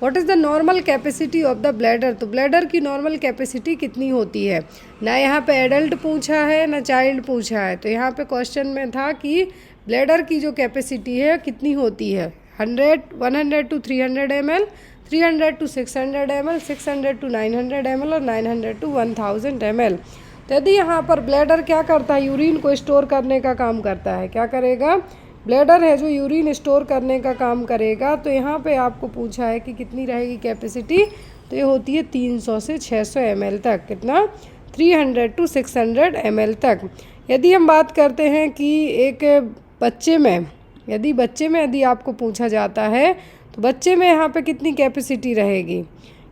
What is the normal capacity of the bladder, तो bladder की normal capacity कितनी होती है। ना यहाँ पे एडल्ट पूछा है ना चाइल्ड पूछा है, तो यहाँ पे क्वेश्चन में था कि ब्लैडर की जो कैपेसिटी है कितनी होती है, 100 to 300 ml, 300 to 600 ml, 600 to 900 ml और 900 to 1000 ml। तो यदि यहाँ पर ब्लैडर क्या करता है, यूरिन को स्टोर करने का काम करता है, क्या करेगा, ब्लैडर है जो यूरिन स्टोर करने का काम करेगा। तो यहाँ पे आपको पूछा है कि कितनी रहेगी कैपेसिटी, तो ये होती है 300 से 600 ml तक, कितना 300 to 600 ml तक। यदि हम बात करते हैं कि एक बच्चे में, यदि आपको पूछा जाता है तो बच्चे में यहाँ पे कितनी कैपेसिटी रहेगी,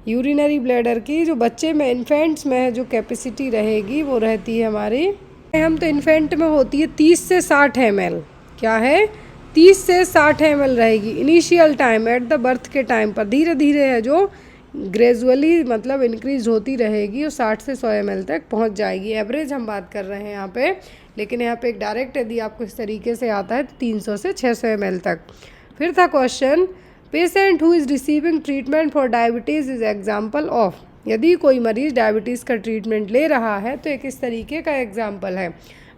यूरिनरी ब्लैडर की जो बच्चे में इन्फेंट्स में है जो कैपेसिटी रहेगी वो रहती है हमारी, हम तो इन्फेंट में होती है 30 से 60 ml, क्या है 30 से 60 ml रहेगी initial time at the birth के टाइम पर, धीरे धीरे है जो ग्रेजुअली मतलब इंक्रीज होती रहेगी और 60 से 100 ml तक पहुंच जाएगी। एवरेज हम बात कर रहे हैं यहाँ पे, लेकिन यहाँ पे एक डायरेक्ट यदि आपको इस तरीके से आता है तो 300 से 600 ml तक। फिर था question, patient who is receiving treatment for diabetes is example of, यदि कोई मरीज डायबिटीज़ का ट्रीटमेंट ले रहा है तो एक इस तरीके का एग्जाम्पल है,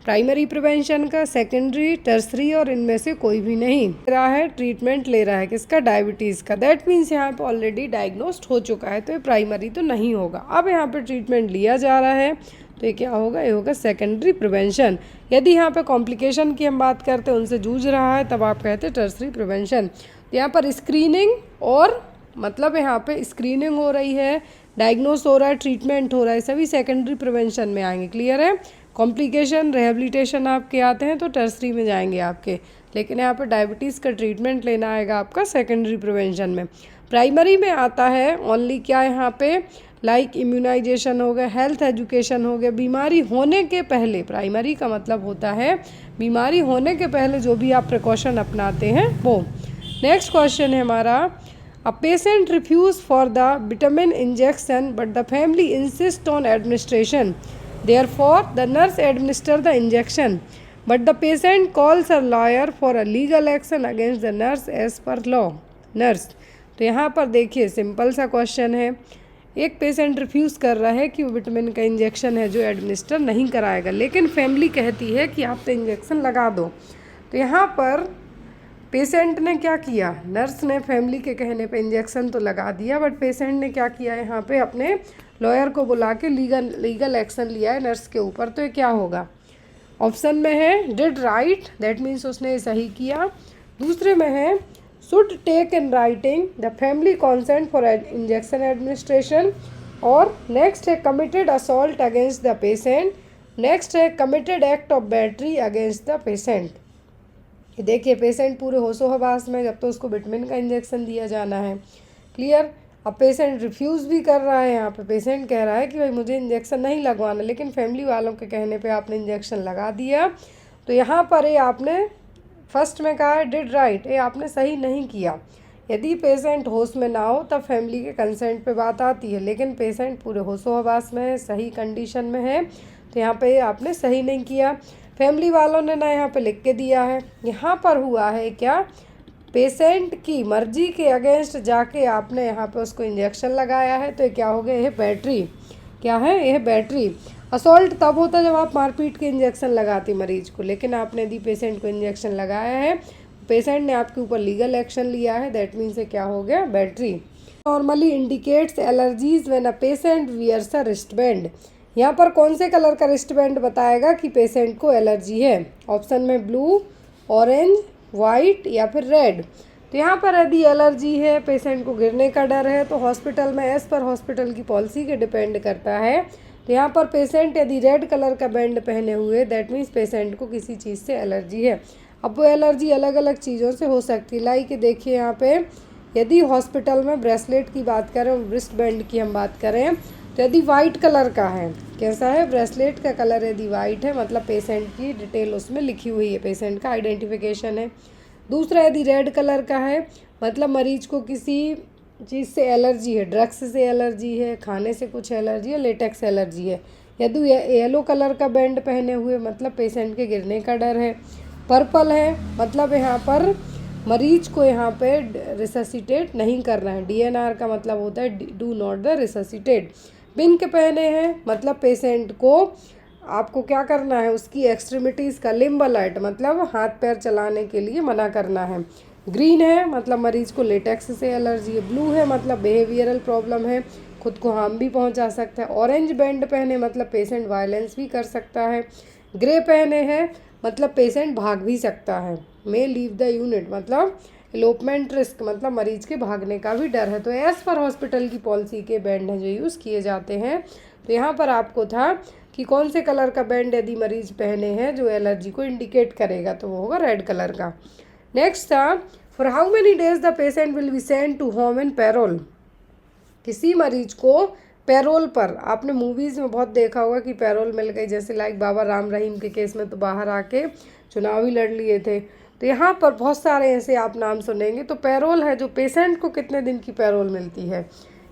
प्राइमरी प्रिवेंशन का, सेकेंडरी, टर्सरी और इनमें से कोई भी नहीं ले रहा है, ट्रीटमेंट ले रहा है किसका, डायबिटीज़ का। दैट मीन्स यहाँ पे ऑलरेडी डायग्नोस्ड हो चुका है, तो ये प्राइमरी तो नहीं होगा। अब यहाँ पे ट्रीटमेंट लिया जा रहा है तो ये क्या होगा, ये होगा सेकेंडरी प्रिवेंशन। यदि यहाँ पे कॉम्प्लिकेशन की हम बात करते हैं, उनसे जूझ रहा है, तब आप कहते हैं टर्सरी प्रिवेंशन। यहाँ पर स्क्रीनिंग और मतलब यहाँ पे स्क्रीनिंग हो रही है, डायग्नोस हो रहा है, ट्रीटमेंट हो रहा है, सभी सेकेंडरी प्रिवेंशन में आएंगे। क्लियर है। कॉम्प्लिकेशन, रिहेबिलिटेशन आपके आते हैं तो टर्सरी में जाएंगे आपके, लेकिन यहाँ पर डायबिटीज़ का ट्रीटमेंट लेना आएगा आपका सेकेंडरी प्रिवेंशन में। प्राइमरी में आता है ओनली क्या, यहाँ पे लाइक इम्यूनाइजेशन हो गया, हेल्थ एजुकेशन हो गया, बीमारी होने के पहले, प्राइमरी का मतलब होता है बीमारी होने के पहले जो भी आप प्रिकॉशन अपनाते हैं वो। नेक्स्ट क्वेश्चन है हमारा, a patient refuse for the vitamin injection but the family insist on administration, therefore the nurse administer the injection but the patient calls a lawyer for a legal action against the nurse as per law. Nurse, तो यहाँ पर देखिए simple सा question है, एक patient refuse कर रहा है कि वो विटामिन का इंजेक्शन है जो एडमिनिस्टर नहीं कराएगा, लेकिन फैमिली कहती है कि आप तो इंजेक्शन लगा दो। तो यहाँ पर पेशेंट ने क्या किया, नर्स ने फैमिली के कहने पे इंजेक्शन तो लगा दिया, बट पेशेंट ने क्या किया, यहाँ पे अपने लॉयर को बुला के लीगल एक्शन लिया है नर्स के ऊपर। तो ये क्या होगा, ऑप्शन में है डिड राइट, दैट मीन्स उसने सही किया। दूसरे में है should take in writing the family consent for injection administration, और नेक्स्ट है committed assault against the patient, next है committed act of battery against the patient. देखिए पेशेंट पूरे होशो हवास में, जब तो उसको विटामिन का इंजेक्शन दिया जाना है। क्लियर। अब पेशेंट रिफ्यूज़ भी कर रहा है, यहाँ पे पेशेंट कह रहा है कि भाई मुझे इंजेक्शन नहीं लगवाना, लेकिन फैमिली वालों के कहने पे आपने इंजेक्शन लगा दिया। तो यहाँ पर ये आपने फर्स्ट में कहा है डिड राइट, ये आपने सही नहीं किया। यदि पेशेंट होश में ना हो तब फैमिली के कंसेंट पे बात आती है, लेकिन पेशेंट पूरे होशो हवास में है, सही कंडीशन में है, तो यहाँ पे आपने सही नहीं किया। फैमिली वालों ने ना यहाँ पे लिख के दिया है, यहाँ पर हुआ है क्या, पेशेंट की मर्जी के अगेंस्ट जाके आपने यहाँ पे उसको इंजेक्शन लगाया है। तो क्या हो गया, यह बैटरी, क्या है, यह बैटरी। असॉल्ट तब होता जब आप मारपीट के इंजेक्शन लगाते मरीज को, लेकिन आपने यदि पेशेंट को इंजेक्शन लगाया है, पेशेंट ने आपके ऊपर लीगल एक्शन लिया है, दैट मीन्स से क्या हो गया, battery. Normally indicates allergies when a patient wears a wristband, यहाँ पर कौन से कलर का रिस्टबैंड बताएगा कि पेशेंट को एलर्जी है। ऑप्शन में ब्लू, ऑरेंज, वाइट या फिर रेड। तो यहाँ पर यदि एलर्जी है, पेशेंट को गिरने का डर है, तो हॉस्पिटल में एज पर हॉस्पिटल की पॉलिसी के डिपेंड करता है। तो यहाँ पर पेशेंट यदि रेड कलर का बैंड पहने हुए, दैट मीन्स पेशेंट को किसी चीज़ से एलर्जी है। अब वो एलर्जी अलग अलग चीज़ों से हो सकती है, लाइक देखिए यहाँ पे यदि हॉस्पिटल में ब्रेसलेट की बात करें, रिस्ट बैंड की हम बात करें, तो यदि वाइट कलर का है, कैसा है, ब्रेसलेट का कलर यदि वाइट है, मतलब पेशेंट की डिटेल उसमें लिखी हुई है, पेशेंट का आइडेंटिफिकेशन है। दूसरा यदि रेड कलर का है, मतलब मरीज को किसी चीज़ से एलर्जी है, ड्रग्स से एलर्जी है, खाने से कुछ एलर्जी है, लेटेक्स एलर्जी है। यदि येलो कलर का बैंड पहने हुए, मतलब पेशेंट के गिरने का डर है। पर्पल है, मतलब यहाँ पर मरीज को यहाँ पे रिससिटेट नहीं करना है। DNR का मतलब होता है डू नॉट द रिससिटेट। बिंक पहने हैं मतलब पेशेंट को आपको क्या करना है, उसकी एक्सट्रीमिटीज़ का लिम्ब अलर्ट मतलब हाथ पैर चलाने के लिए मना करना है। ग्रीन है मतलब मरीज को लेटेक्स से एलर्जी है। ब्लू है मतलब बिहेवियरल प्रॉब्लम है, खुद को हार्म भी पहुंचा सकता है। ऑरेंज बैंड पहने मतलब पेशेंट वायलेंस भी कर सकता है। ग्रे पहने हैं मतलब पेशेंट भाग भी सकता है। मे लीव द यूनिट मतलब एलोपमेंट रिस्क मतलब मरीज के भागने का भी डर है। तो एज पर हॉस्पिटल की पॉलिसी के बैंड हैं जो यूज़ किए जाते हैं। तो यहाँ पर आपको था कि कौन से कलर का बैंड यदि मरीज पहने हैं जो एलर्जी को इंडिकेट करेगा, तो वो होगा रेड कलर का। नेक्स्ट था for how many days the patient will be send to home in parole. किसी मरीज को पैरोल पर, आपने मूवीज़ में बहुत देखा होगा कि पैरोल मिल गई, जैसे लाइक बाबा राम रहीम के केस में तो बाहर आके चुनाव ही लड़ लिए थे। तो यहाँ पर बहुत सारे ऐसे आप नाम सुनेंगे। तो पैरोल है जो पेशेंट को कितने दिन की पैरोल मिलती है,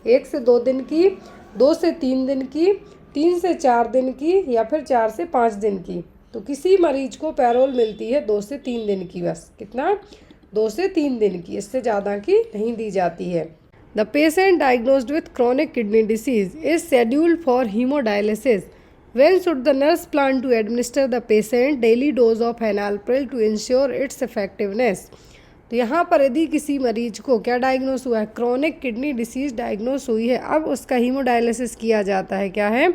1 से 2 दिन की, 2 से 3 दिन की, 3 से 4 दिन की या फिर 4 से 5 दिन की। तो किसी मरीज को पैरोल मिलती है 2 से 3 दिन की, बस कितना, 2 से 3 दिन की, इससे ज़्यादा की नहीं दी जाती है। The patient diagnosed with chronic kidney disease is scheduled for hemodialysis. When should the nurse plan to administer the patient daily dose of enalapril to ensure its effectiveness? तो यहाँ पर यदि किसी मरीज को क्या डायग्नोस हुआ है, क्रोनिक किडनी डिसीज डायग्नोस हुई है, अब उसका हीमोडायलिसिस किया जाता है। क्या है,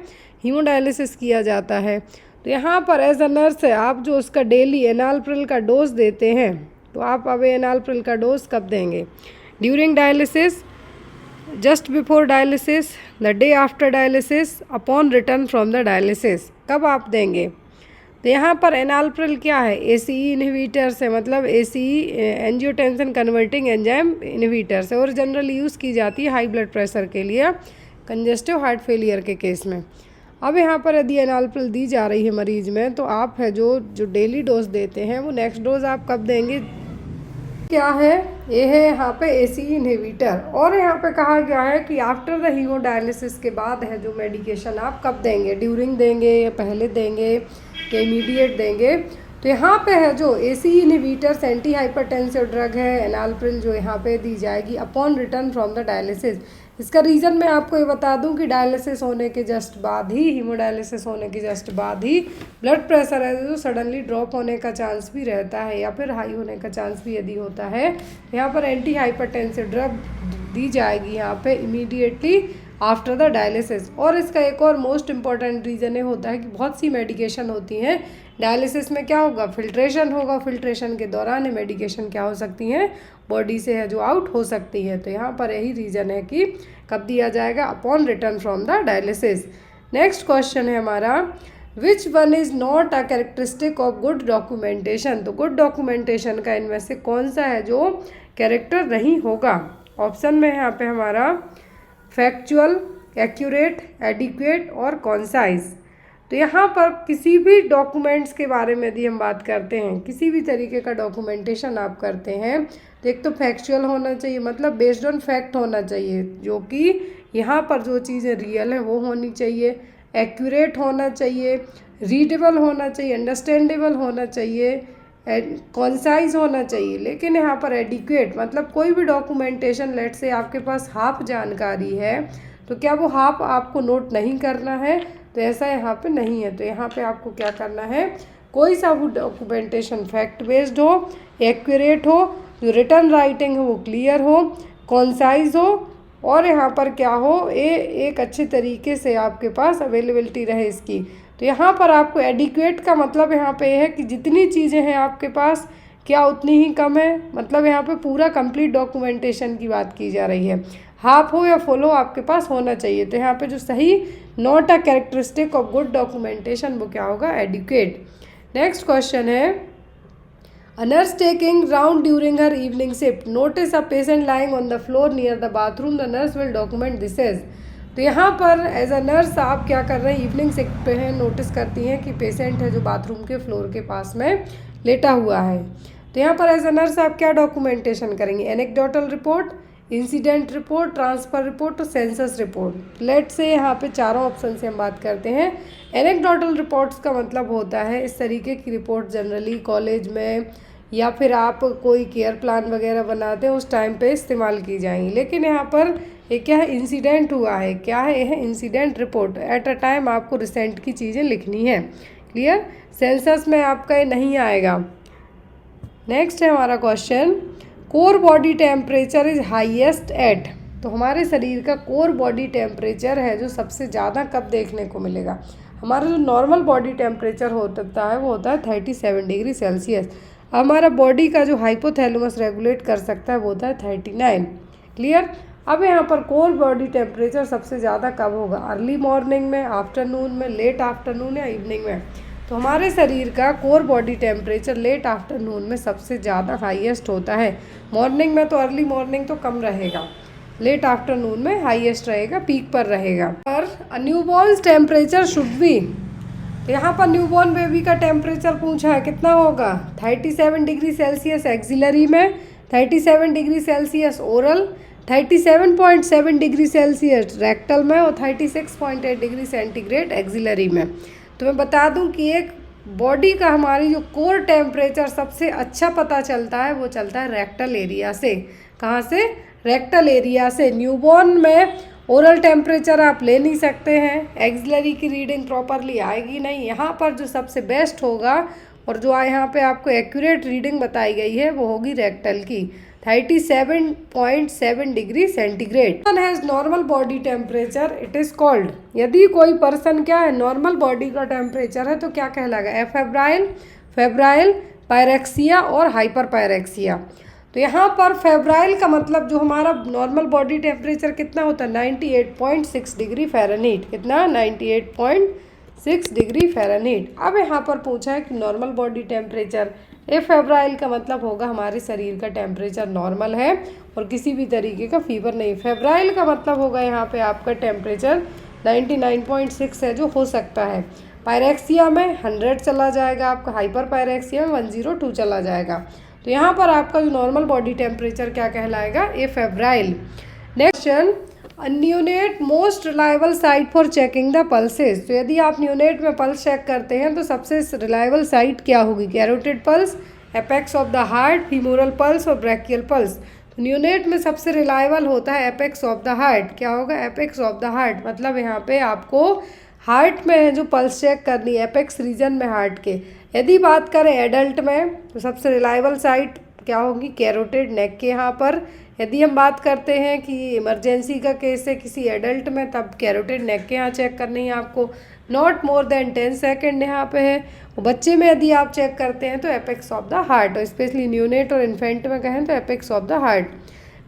हीमोडायलिसिस किया जाता है। तो यहाँ पर एज अ नर्स है आप जो उसका डेली एनालप्रिल का डोज देते हैं, तो आप अब एनालप्रिल का डोज कब देंगे, during dialysis, just before dialysis, the day after dialysis, upon return from the dialysis, कब आप देंगे। तो यहाँ पर एनालप्रिल क्या है, ACE इनहिबिटर्स है, मतलब ACE angiotensin converting enzyme inhibitors है और जनरली यूज़ की जाती है हाई ब्लड प्रेशर के लिए, कंजेस्टिव हार्ट फेलियर के केस में। अब यहाँ पर यदि एनालप्रिल दी जा रही है मरीज में, तो आप है जो डेली डोज देते हैं वो नेक्स्ट डोज आप कब देंगे, क्या है, ये है यहाँ पे ACE इनहिबिटर। और यहाँ पे कहा गया है कि आफ्टर द हीमोडायलिसिस के बाद है जो मेडिकेशन आप कब देंगे, ड्यूरिंग देंगे या पहले देंगे या इमीडिएट देंगे। तो यहाँ पे है जो ACE inhibitors anti hypertensive drug है एनालप्रिल, जो यहाँ पे दी जाएगी upon return from the dialysis. इसका रीज़न मैं आपको ये बता दूं कि डायलिसिस होने के जस्ट बाद ही, हीमोडायलिसिस होने के जस्ट बाद ही ब्लड प्रेशर है जो सडनली ड्रॉप होने का चांस भी रहता है या फिर हाई होने का चांस भी यदि होता है, यहाँ पर एंटी हाइपरटेंसिव ड्रग दी जाएगी यहाँ पे इमीडिएटली आफ्टर द डायलिसिस। और इसका एक और मोस्ट इम्पॉर्टेंट रीज़न ये होता है कि बहुत सी मेडिकेशन होती हैं डायलिसिस में, क्या होगा, फिल्ट्रेशन होगा, फिल्ट्रेशन के दौरान ये मेडिकेशन क्या हो सकती हैं, बॉडी से है जो आउट हो सकती है। तो यहाँ पर यही रीज़न है कि कब दिया जाएगा, upon return from the dialysis. Next question है हमारा, which one is not a characteristic of good documentation. तो गुड डॉक्यूमेंटेशन का इनमें से कौन सा है जो कैरेक्टर नहीं होगा। ऑप्शन में यहाँ पे हमारा फैक्चुअल, एक्यूरेट, एडिक्वेट और कॉन्साइज। तो यहाँ पर किसी भी डॉक्यूमेंट्स के बारे में यदि हम बात करते हैं, किसी भी तरीके का डॉक्यूमेंटेशन आप करते हैं, तो एक तो फैक्चुअल होना चाहिए, मतलब बेस्ड ऑन फैक्ट होना चाहिए, जो कि यहाँ पर जो चीज़ें रियल है वो होनी चाहिए, एक्यूरेट होना चाहिए, रीडेबल होना चाहिए, अंडरस्टैंडेबल होना चाहिए, कॉन्साइज होना चाहिए। लेकिन यहाँ पर एडिक्वेट मतलब कोई भी डॉक्यूमेंटेशन, लेट से आपके पास हाफ जानकारी है, तो क्या वो हाफ आपको नोट नहीं करना है, तो ऐसा यहाँ पे नहीं है। तो यहाँ पे आपको क्या करना है, कोई सा वो डॉक्यूमेंटेशन फैक्ट बेस्ड हो, एक्यूरेट हो, जो रिटर्न राइटिंग हो वो क्लियर हो, कॉन्साइज हो, और यहाँ पर क्या हो, एक अच्छे तरीके से आपके पास अवेलेबिलिटी रहे इसकी। तो यहाँ पर आपको एडिक्वेट का मतलब यहाँ पे है कि जितनी चीज़ें हैं आपके पास क्या उतनी ही कम है, मतलब यहाँ पे पूरा कंप्लीट डॉक्यूमेंटेशन की बात की जा रही है। हाफ हो या फुल हो आपके पास होना चाहिए। तो यहाँ पे जो सही not a characteristic of good documentation वो क्या होगा, एडिक्वेट। नेक्स्ट क्वेश्चन है, a nurse taking round during her evening shift notice a patient lying on the floor near the bathroom, the nurse will document this as. तो यहाँ पर as a nurse आप क्या कर रहे हैं, इवनिंग शिफ्ट पे हैं, नोटिस करती हैं कि पेशेंट है जो बाथरूम के फ्लोर के पास में लेटा हुआ है। तो यहाँ पर एज अ नर्स आप क्या डॉक्यूमेंटेशन करेंगे, anecdotal report, incident report, transfer report और सेंसस रिपोर्ट। लेट से यहाँ पे चारों ऑप्शन से हम बात करते हैं। एनेक्डोटल रिपोर्ट्स का मतलब होता है इस तरीके की रिपोर्ट जनरली कॉलेज में या फिर आप कोई केयर प्लान वगैरह बनाते हैं उस टाइम पे इस्तेमाल की जाएंगी। लेकिन यहाँ पर ये क्या है, इंसिडेंट हुआ है, क्या है, यह incident report. At a time आपको रिसेंट की चीज़ें लिखनी है। क्लियर? सेंसस में आपका ये नहीं आएगा। नेक्स्ट है हमारा question, core body temperature is highest eight. तो हमारे शरीर का कोर बॉडी टेम्परेचर है जो सबसे ज़्यादा कब देखने को मिलेगा। हमारा जो नॉर्मल बॉडी टेम्परेचर होता है वो होता है 37 डिग्री सेल्सियस। हमारा बॉडी का जो हाइपोथैलेमस रेगुलेट कर सकता है वो होता है 39। क्लियर? अब यहाँ पर कोर बॉडी टेम्परेचर सबसे ज़्यादा कब होगा, अर्ली मॉर्निंग में, आफ्टरनून में, लेट आफ्टरनून या इवनिंग में। तो हमारे शरीर का core body temperature late afternoon में सबसे ज़्यादा हाईएस्ट होता है। मॉर्निंग में तो, अर्ली मॉर्निंग तो कम रहेगा, लेट आफ्टरनून में हाईएस्ट रहेगा, पीक पर रहेगा। पर न्यूबॉर्न टेम्परेचर शुड बी, तो यहाँ पर न्यूबॉर्न बेबी का टेम्परेचर पूछा है, कितना होगा, 37 डिग्री सेल्सियस एक्सिलरी में, 37 degree Celsius oral, 37.7 degree Celsius rectal में और 36.8 डिग्री सेंटीग्रेड एक्सिलरी में। तो मैं बता दूं कि एक बॉडी का हमारी जो कोर टेम्परेचर सबसे अच्छा पता चलता है वो चलता है रेक्टल एरिया से। कहाँ से? रेक्टल एरिया से। न्यूबॉर्न में ओरल टेम्परेचर आप ले नहीं सकते हैं, एक्सिलरी की रीडिंग प्रॉपरली आएगी नहीं। यहाँ पर जो सबसे बेस्ट होगा और जो यहाँ पे आपको एक्यूरेट रीडिंग बताई गई है वो होगी रेक्टल की, 37.7 degree centigrade. Person has normal body temperature, it is called, यदि कोई पर्सन क्या है, नॉर्मल बॉडी का टेम्परेचर है तो क्या कहलाएगा, एफेब्राइल, फेब्राइल, पायरेक्सिया और हाइपर पायरेक्सिया। तो यहाँ पर फेब्राइल का मतलब जो हमारा नॉर्मल बॉडी टेम्परेचर कितना होता है, 98.6 डिग्री फ़ारेनहीट। कितना? 98.6 डिग्री फ़ारेनहीट। अब यहाँ पर पूछा है कि नॉर्मल बॉडी टेम्परेचर, फेब्राइल का मतलब होगा हमारे शरीर का टेम्परेचर नॉर्मल है और किसी भी तरीके का फीवर नहीं। फेब्राइल का मतलब होगा यहाँ पे आपका टेम्परेचर 99.6 है जो हो सकता है। पायरेक्सिया में 100 चला जाएगा आपका, हाइपर पायरेक्सिया में 102 चला जाएगा। तो यहाँ पर आपका जो नॉर्मल बॉडी टेम्परेचर क्या कहलाएगा, febrile. Next question, neonate most reliable site for checking the pulses. तो यदि आप न्यूनेट में पल्स चेक करते हैं तो सबसे रिलायबल साइट क्या होगी, carotid pulse, apex of the heart, femoral pulse और ब्रैकियल पल्स। तो न्यूनेट में सबसे रिलायबल होता है एपेक्स ऑफ द हार्ट। क्या होगा, एपेक्स ऑफ द हार्ट, मतलब यहाँ पे आपको हार्ट में है जो पल्स चेक करनी है, एपेक्स रीजन में हार्ट के। यदि बात करें एडल्ट में तो सबसे रिलायबल साइट क्या होगी, कैरोटिड नेक के यहाँ पर। यदि हम बात करते हैं कि इमरजेंसी का केस है किसी एडल्ट में तब कैरोटिड नेक के यहाँ चेक करनी है आपको, नॉट मोर देन 10 सेकेंड यहाँ पे है। बच्चे में यदि आप चेक करते हैं तो एपेक्स ऑफ द हार्ट, और स्पेशली न्यूनेट और इन्फेंट में कहें तो apex of the heart.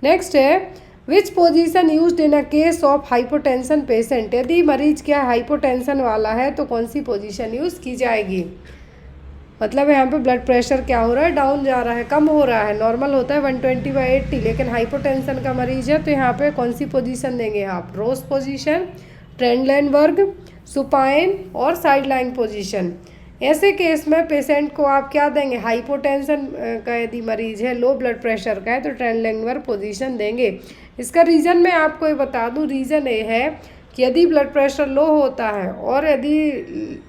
Next है, which position used in a case of hypotension patient. यदि मरीज क्या हाइपोटेंशन वाला है तो कौन सी पोजीशन यूज़ की जाएगी, मतलब यहाँ पे ब्लड प्रेशर क्या हो रहा है, डाउन जा रहा है, कम हो रहा है। नॉर्मल होता है 120/80, लेकिन हाइपोटेंशन का मरीज है तो यहाँ पे कौन सी पोजीशन देंगे आप, रोज पोजीशन, ट्रेंडलैंडबर्ग, सुपाइन और साइड लाइन पोजीशन। ऐसे केस में पेशेंट को आप क्या देंगे, हाइपोटेंशन का यदि मरीज है, लो ब्लड प्रेशर का है तो ट्रेंडलैंडबर्ग पोजीशन देंगे। इसका रीज़न मैं आपको ये बता दूँ, रीज़न ये है कि यदि ब्लड प्रेशर लो होता है और यदि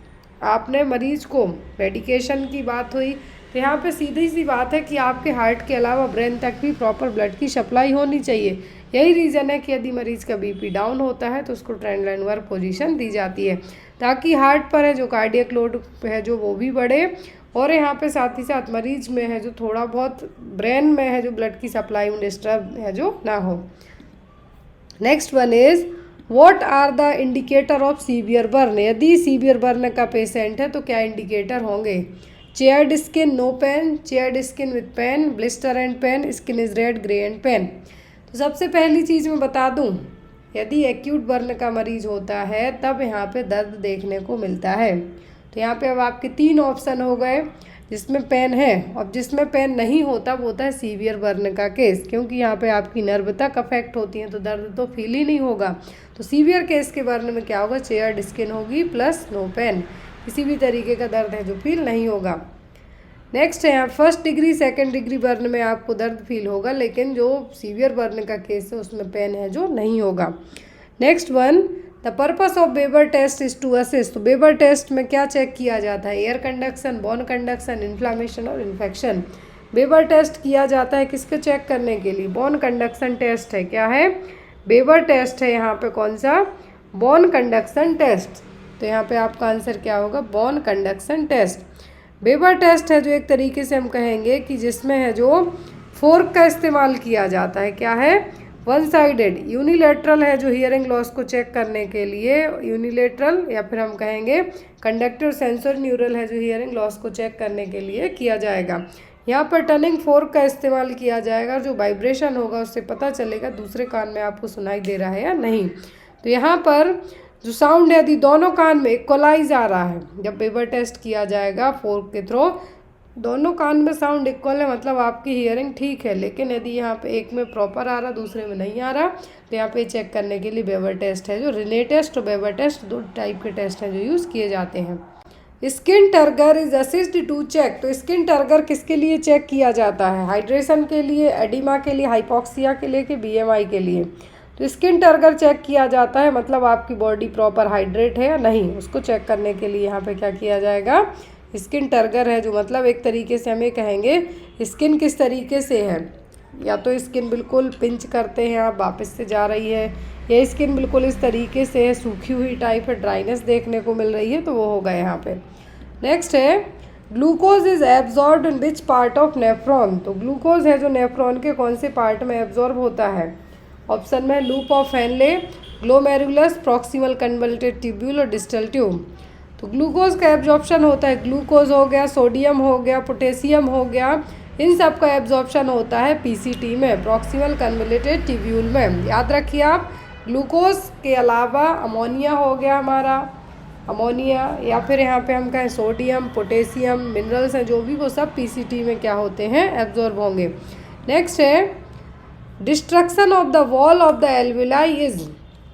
आपने मरीज को मेडिकेशन की बात हुई तो यहाँ पे सीधी सी बात है कि आपके हार्ट के अलावा ब्रेन तक भी प्रॉपर ब्लड की सप्लाई होनी चाहिए। यही रीज़न है कि यदि मरीज़ का बीपी डाउन होता है तो उसको ट्रेंडलैंडबर्ग पोजीशन दी जाती है, ताकि हार्ट पर है जो कार्डियक लोड है जो वो भी बढ़े, और यहाँ पे साथ ही साथ मरीज में है जो थोड़ा बहुत ब्रेन में है जो ब्लड की सप्लाई में डिस्टर्ब है जो ना हो। Next one is, what are the indicator of severe burn. यदि सीवियर बर्न का पेशेंट है तो क्या इंडिकेटर होंगे, charred skin, no pain, charred skin with pain, blister and pain, skin is red, grey and pain. तो सबसे पहली चीज़ मैं बता दूं, यदि एक्यूट बर्न का मरीज होता है तब यहाँ पे दर्द देखने को मिलता है। तो यहाँ पे अब आपके 3 ऑप्शन हो गए, जिसमें पेन है, और जिसमें पेन नहीं होता वो होता है सीवियर बर्न का केस, क्योंकि यहाँ पे आपकी नर्व तक अफेक्ट होती है तो दर्द तो फील ही नहीं होगा। तो सीवियर केस के बर्न में क्या होगा, चेयर्ड स्किन होगी प्लस नो पेन, किसी भी तरीके का दर्द है जो फील नहीं होगा। नेक्स्ट है यहाँ 1st degree 2nd degree burn में आपको दर्द फील होगा, लेकिन जो सीवियर बर्न का केस है उसमें पेन है जो नहीं होगा। Next one, the purpose of Weber test is to assist. तो बेबर टेस्ट में क्या चेक किया जाता है, air conduction, bone conduction, inflammation और इन्फेक्शन। बेबर टेस्ट किया जाता है किसके चेक करने के लिए? बोन कंडक्शन टेस्ट है। क्या है? बेबर टेस्ट है यहाँ पे। कौन सा? Bone conduction test. तो यहाँ पे आपका आंसर क्या होगा? Bone conduction test. Weber test है जो एक तरीके से हम कहेंगे कि जिसमें है जो फोर्क का इस्तेमाल किया जाता है। क्या है? One sided. यूनिलेटरल है जो हियरिंग लॉस को चेक करने के लिए यूनिलेटरल, या फिर हम कहेंगे कंडक्टिव सेंसर न्यूरल है जो हियरिंग लॉस को चेक करने के लिए किया जाएगा। यहाँ पर टर्निंग फोर्क का इस्तेमाल किया जाएगा, जो वाइब्रेशन होगा उससे पता चलेगा दूसरे कान में आपको सुनाई दे रहा है या नहीं। तो यहाँ पर जो साउंड है यदि दोनों कान में इक्वलाइज आ रहा है, जब बेबर टेस्ट किया जाएगा फोर्क के थ्रू दोनों कान में साउंड इक्वल है, मतलब आपकी हियरिंग ठीक है। लेकिन यदि यहाँ पे एक में प्रॉपर आ रहा दूसरे में नहीं आ रहा, तो यहाँ पे चेक करने के लिए बेबर टेस्ट है जो रिले टेस्ट और बेबर टेस्ट दो टाइप के टेस्ट हैं जो यूज़ किए जाते हैं। Skin turgor is assist to check. तो स्किन टर्गर किसके लिए चेक किया जाता है? हाइड्रेशन के लिए, एडिमा के लिए, हाइपोक्सिया के लिए कि बीएमआई के लिए? तो स्किन टर्गर चेक किया जाता है, मतलब आपकी बॉडी प्रॉपर हाइड्रेट है या नहीं, उसको चेक करने के लिए यहाँ पे क्या किया जाएगा? स्किन टर्गर है जो मतलब एक तरीके से हमें कहेंगे स्किन किस तरीके से है, या तो स्किन बिल्कुल पिंच करते हैं आप वापस से जा रही है, या स्किन बिल्कुल इस तरीके से है सूखी हुई टाइप है, ड्राइनेस देखने को मिल रही है, तो वो होगा यहाँ पे। नेक्स्ट है glucose is absorb in which part of nephron. तो ग्लूकोज है जो नेफ्रॉन के कौन से पार्ट में एब्जॉर्ब होता है? ऑप्शन में loop of Henle, glomerulus, proximal convoluted tubule और डिस्टल ट्यूब। तो ग्लूकोज का एब्जॉर्प्शन होता है, ग्लूकोज हो गया, सोडियम हो गया, पोटेशियम हो गया, इन सब का एब्जॉर्प्शन होता है पीसीटी में, प्रॉक्सिमल कन्वल्टेड ट्यूब्यूल में। याद रखिए आप, ग्लूकोज के अलावा अमोनिया हो गया हमारा, अमोनिया, या फिर यहाँ पे हम कहें सोडियम, पोटेशियम, मिनरल्स हैं जो भी, वो सब पीसीटी में क्या होते हैं? एब्जॉर्ब होंगे। नेक्स्ट है destruction of the wall of the alveoli is.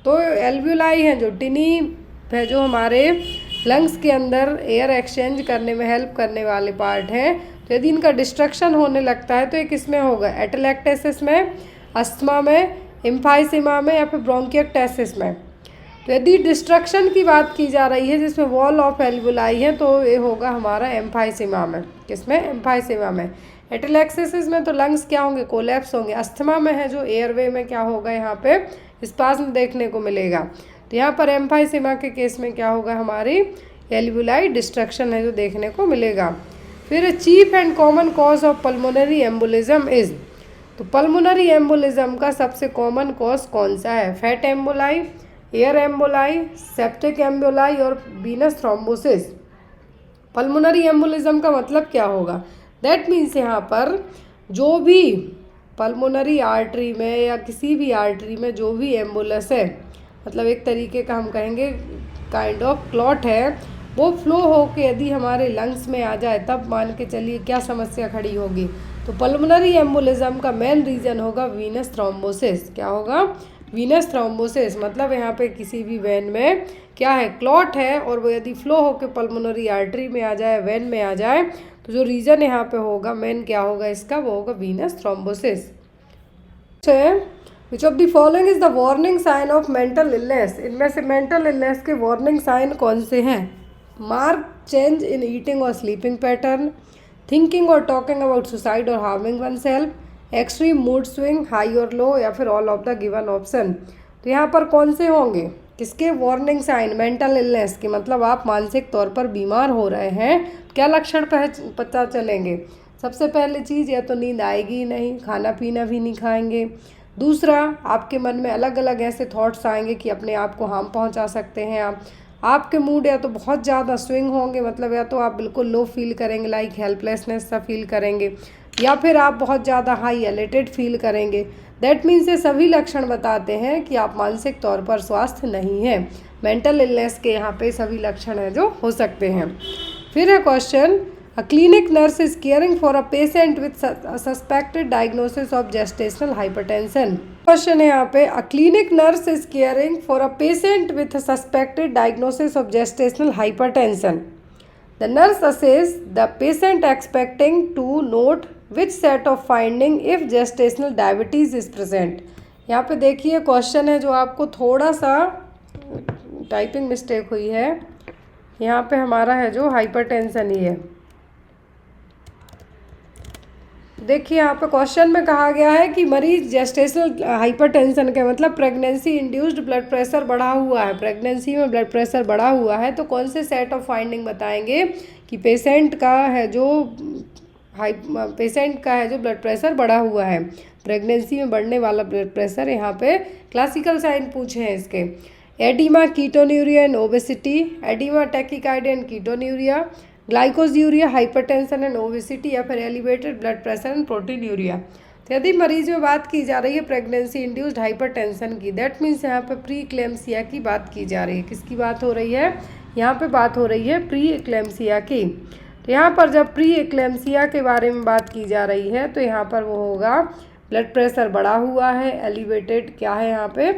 तो एल्वुलाई हैं जो टिनी है जो हमारे लंग्स के अंदर एयर एक्सचेंज करने में हेल्प करने वाले पार्ट हैं। तो यदि इनका डिस्ट्रक्शन होने लगता है तो ये किस में होगा? एटेलेक्टेसिस में, अस्थमा में, एम्फाइसीमा में, या फिर ब्रोंकिएक्टेसिस में। तो यदि डिस्ट्रक्शन की बात की जा रही है जिसमें वॉल ऑफ एल्वुलाई है, तो ये होगा हमारा एम्फाइसीमा में। किसमें? एम्फाइसीमा में। एटेलेक्टेसिस में तो लंग्स क्या होंगे? कोलैप्स होंगे। अस्थमा में है जो एयरवे में क्या होगा? यहाँ पे स्पाज्म देखने को मिलेगा। तो यहाँ पर एम्फाइसीमा के केस में क्या होगा? हमारी एल्वुलाई डिस्ट्रक्शन है जो देखने को मिलेगा। फिर cheap and common cause of pulmonary embolism is. तो पल्मोनरी एम्बोलिज्म का सबसे कॉमन कॉज कौन सा है? Fat emboli, air emboli, septic emboli और वीनस थ्रोम्बोसिस। पल्मोनरी एम्बोलिज्म का मतलब क्या होगा? दैट मीन्स यहाँ पर जो भी पल्मोनरी आर्टरी में या किसी भी आर्टरी में जो भी एम्बुलस है, मतलब एक तरीके का हम कहेंगे काइंड ऑफ क्लॉट है, वो फ्लो होके यदि हमारे लंग्स में आ जाए तब मान के चलिए क्या समस्या खड़ी होगी। तो पल्मोनरी एम्बोलिज्म का मेन रीज़न होगा वीनस थ्रोम्बोसिस। क्या होगा? Venous thrombosis. मतलब यहाँ पे किसी भी वेन में क्या है? क्लॉट है, और वो यदि फ्लो होके पल्मोनरी आर्टरी में आ जाए, वेन में आ जाए, तो जो रीज़न यहाँ पे होगा मेन क्या होगा इसका? वो होगा venous thrombosis. Which of the following is the warning sign of mental illness. इनमें से मेंटल इलनेस के वार्निंग साइन कौन से हैं? मार्क चेंज इन ईटिंग और स्लीपिंग पैटर्न, थिंकिंग और टॉकिंग अबाउट सुसाइड और harming oneself, extreme mood swing, high और लो, या फिर all of the given option. तो यहाँ पर कौन से होंगे किसके वार्निंग साइन? मेंटल इलनेस के, मतलब आप मानसिक तौर पर बीमार हो रहे हैं, क्या लक्षण पता चलेंगे? सबसे पहली चीज़, या तो नींद आएगी ही नहीं, खाना पीना भी नहीं खाएंगे। दूसरा, आपके मन में अलग अलग ऐसे थॉट्स आएंगे कि अपने आप को हार्म पहुंचा सकते हैं आप। आपके मूड या तो बहुत ज़्यादा स्विंग होंगे, मतलब या तो आप बिल्कुल लो फील करेंगे, लाइक हेल्पलेसनेस सा फील करेंगे, या फिर आप बहुत ज़्यादा हाई एलेटेड फील करेंगे। दैट मीन्स ये सभी लक्षण बताते हैं कि आप मानसिक तौर पर स्वस्थ नहीं हैं। मेंटल इलनेस के यहाँ पे सभी लक्षण हैं जो हो सकते हैं। फिर है question, a clinic nurse is caring for a patient with suspected diagnosis of gestational hypertension. Question है यहाँ पे, a clinic nurse is caring for a patient with suspected diagnosis of gestational hypertension. The nurse assesses the patient expecting to note which set of finding if gestational diabetes is present। यहाँ पे देखिए question है जो आपको थोड़ा सा typing mistake हुई है। यहाँ पे हमारा है जो हाइपरटेंशन ही है। देखिए यहाँ पे क्वेश्चन में कहा गया है कि मरीज जेस्टेशनल हाइपरटेंशन के मतलब प्रेगनेंसी इंड्यूस्ड ब्लड प्रेशर बढ़ा हुआ है, प्रेगनेंसी में ब्लड प्रेशर बढ़ा हुआ है, तो कौन से सेट ऑफ फाइंडिंग बताएंगे कि पेशेंट का है जो ब्लड प्रेशर बढ़ा हुआ है, प्रेगनेंसी में बढ़ने वाला ब्लड प्रेशर। यहाँ पे क्लासिकल साइन पूछे हैं इसके, oedema, ketonuria and obesity, oedema, tachycardia and ketonuria, glycosuria, hypertension and obesity, या फिर elevated blood pressure and proteinuria. तो यदि मरीज में बात की जा रही है प्रेगनेंसी इंड्यूस्ड हाइपरटेंशन की, दैट मीन्स यहाँ पे प्री एक्लेम्सिया की बात की जा रही है। किसकी बात हो रही है? यहाँ पे बात हो रही है प्री एक्लेम्सिया की। तो यहाँ पर जब प्री एक्लेम्सिया के बारे में बात की जा रही है तो यहाँ पर वो होगा ब्लड प्रेशर बढ़ा हुआ है, एलिवेटेड क्या है यहाँ पे,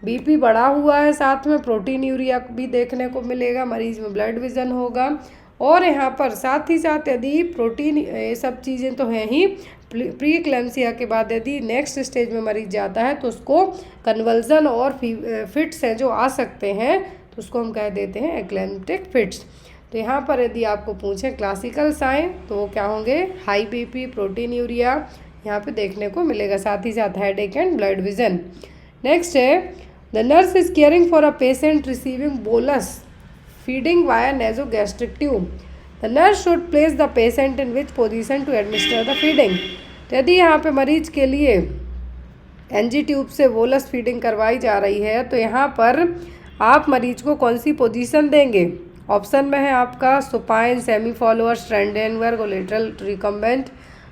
बीपी बढ़ा हुआ है, साथ में प्रोटीन्यूरिया भी देखने को मिलेगा, मरीज में ब्लड विजन होगा, और यहाँ पर साथ ही साथ यदि प्रोटीन ये सब चीज़ें तो हैं ही, प्री एक्लेम्सिया के बाद यदि नेक्स्ट स्टेज में मरीज जाता है तो उसको कन्वल्जन और फिट्स हैं जो आ सकते हैं, तो उसको हम कह देते हैं एक्लेम्प्टिक फिट्स। तो यहाँ पर यदि आपको पूछें क्लासिकल साइन तो वो क्या होंगे, हाई बीपी, प्रोटीन्यूरिया यहाँ पे देखने को मिलेगा, साथ ही साथ headache and blood vision. Next है the nurse is caring for a patient receiving bolus feeding via nasogastric tube. The nurse should place the patient in which position to administer the feeding. तो यदि यहाँ पे मरीज के लिए NG tube से bolus feeding करवाई जा रही है तो यहाँ पर आप मरीज को कौन सी पोजीशन देंगे? ऑप्शन में है आपका सुपाइन, सेमी फॉलोअर, स्ट्रैंडेनवर्ग और लेटरल रिकम्बेंट।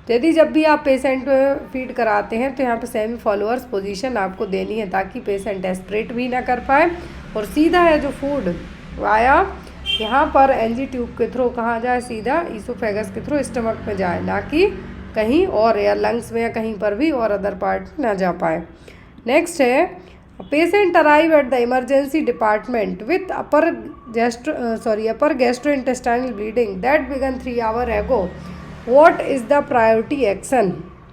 तो यदि जब भी आप पेशेंट फीड कराते हैं तो यहाँ पे सेमी फॉलोअर्स पोजीशन आपको देनी है ताकि पेशेंट एस्पिरेट भी ना कर पाए और सीधा है जो फूड वाया यहाँ पर एनजी ट्यूब के थ्रू कहाँ जाए, सीधा ईसोफेगस के थ्रू स्टमक में जाए, ना कि कहीं और या लंग्स में या कहीं पर भी और अदर पार्ट ना जा पाए। नेक्स्ट है patient arrive at the emergency department with upper gastrointestinal bleeding that began 3 hours ago, what is the priority action.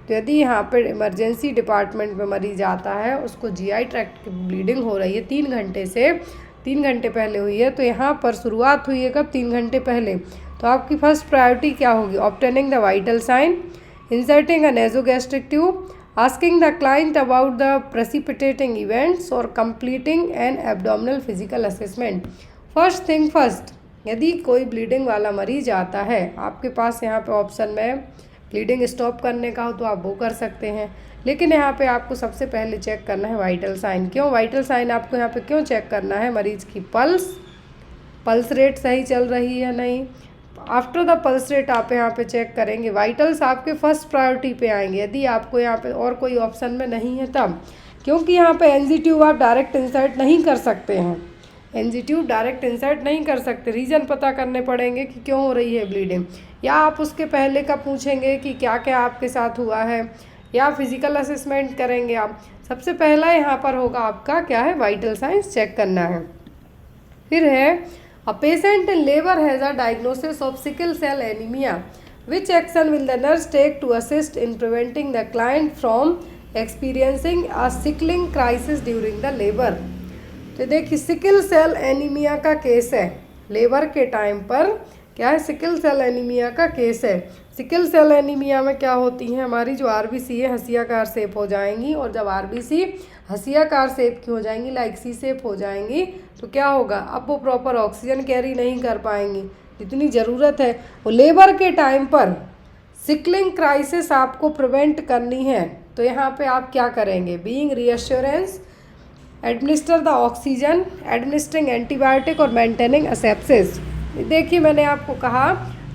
तो यदि यहाँ पर इमरजेंसी डिपार्टमेंट में मरीज आता है, उसको जीआई ट्रैक्ट की ब्लीडिंग हो रही है 3 घंटे पहले हुई है, तो यहाँ पर शुरुआत हुई है कब, 3 घंटे पहले, तो आपकी फर्स्ट प्रायोरिटी क्या होगी? Obtaining the vital sign, inserting a nasogastric tube, asking the client about the precipitating events और completing an abdominal physical assessment. First thing first, यदि कोई ब्लीडिंग वाला मरीज आता है आपके पास, यहाँ पे ऑप्शन में ब्लीडिंग स्टॉप करने का हो तो आप वो कर सकते हैं, लेकिन यहाँ पे आपको सबसे पहले चेक करना है वाइटल साइन। क्यों वाइटल साइन आपको यहाँ पे क्यों चेक करना है? मरीज की पल्स रेट सही चल रही है नहीं। आफ्टर द पल्स रेट आप यहाँ पे चेक करेंगे, वाइटल्स आपके फर्स्ट प्रायोरिटी पे आएंगे यदि आपको यहाँ पे और कोई ऑप्शन में नहीं है तब, क्योंकि यहाँ पे एनजी ट्यूब आप डायरेक्ट इंसर्ट नहीं कर सकते हैं, एनजी ट्यूब डायरेक्ट इंसर्ट नहीं कर सकते, रीज़न पता करने पड़ेंगे कि क्यों हो रही है ब्लीडिंग, या आप उसके पहले का पूछेंगे कि क्या क्या आपके साथ हुआ है, या फिजिकल असेसमेंट करेंगे आप। सबसे पहला यहाँ पर होगा आपका क्या है, वाइटल साइंस चेक करना है। फिर है a patient in labour has a diagnosis of sickle cell anaemia, which action will the nurse take to assist in preventing the client from experiencing a sickling crisis during the labour. तो देखिए sickle cell anaemia का case है, labour के time पर क्या है, sickle cell anaemia का case है। सिकल सेल एनीमिया में क्या होती है, हमारी जो आरबीसी है हंसियाकार शेप हो जाएंगी, और जब आरबीसी हंसियाकार शेप की हो जाएंगी, लाइक सी शेप हो जाएंगी, तो क्या होगा, अब वो प्रॉपर ऑक्सीजन कैरी नहीं कर पाएंगी जितनी ज़रूरत है। वो लेबर के टाइम पर सिकलिंग क्राइसिस आपको प्रिवेंट करनी है, तो यहाँ पे आप क्या करेंगे, being reassurance, administer the oxygen, administering antibiotic और मेंटेनिंग असेप्सिस। देखिए मैंने आपको कहा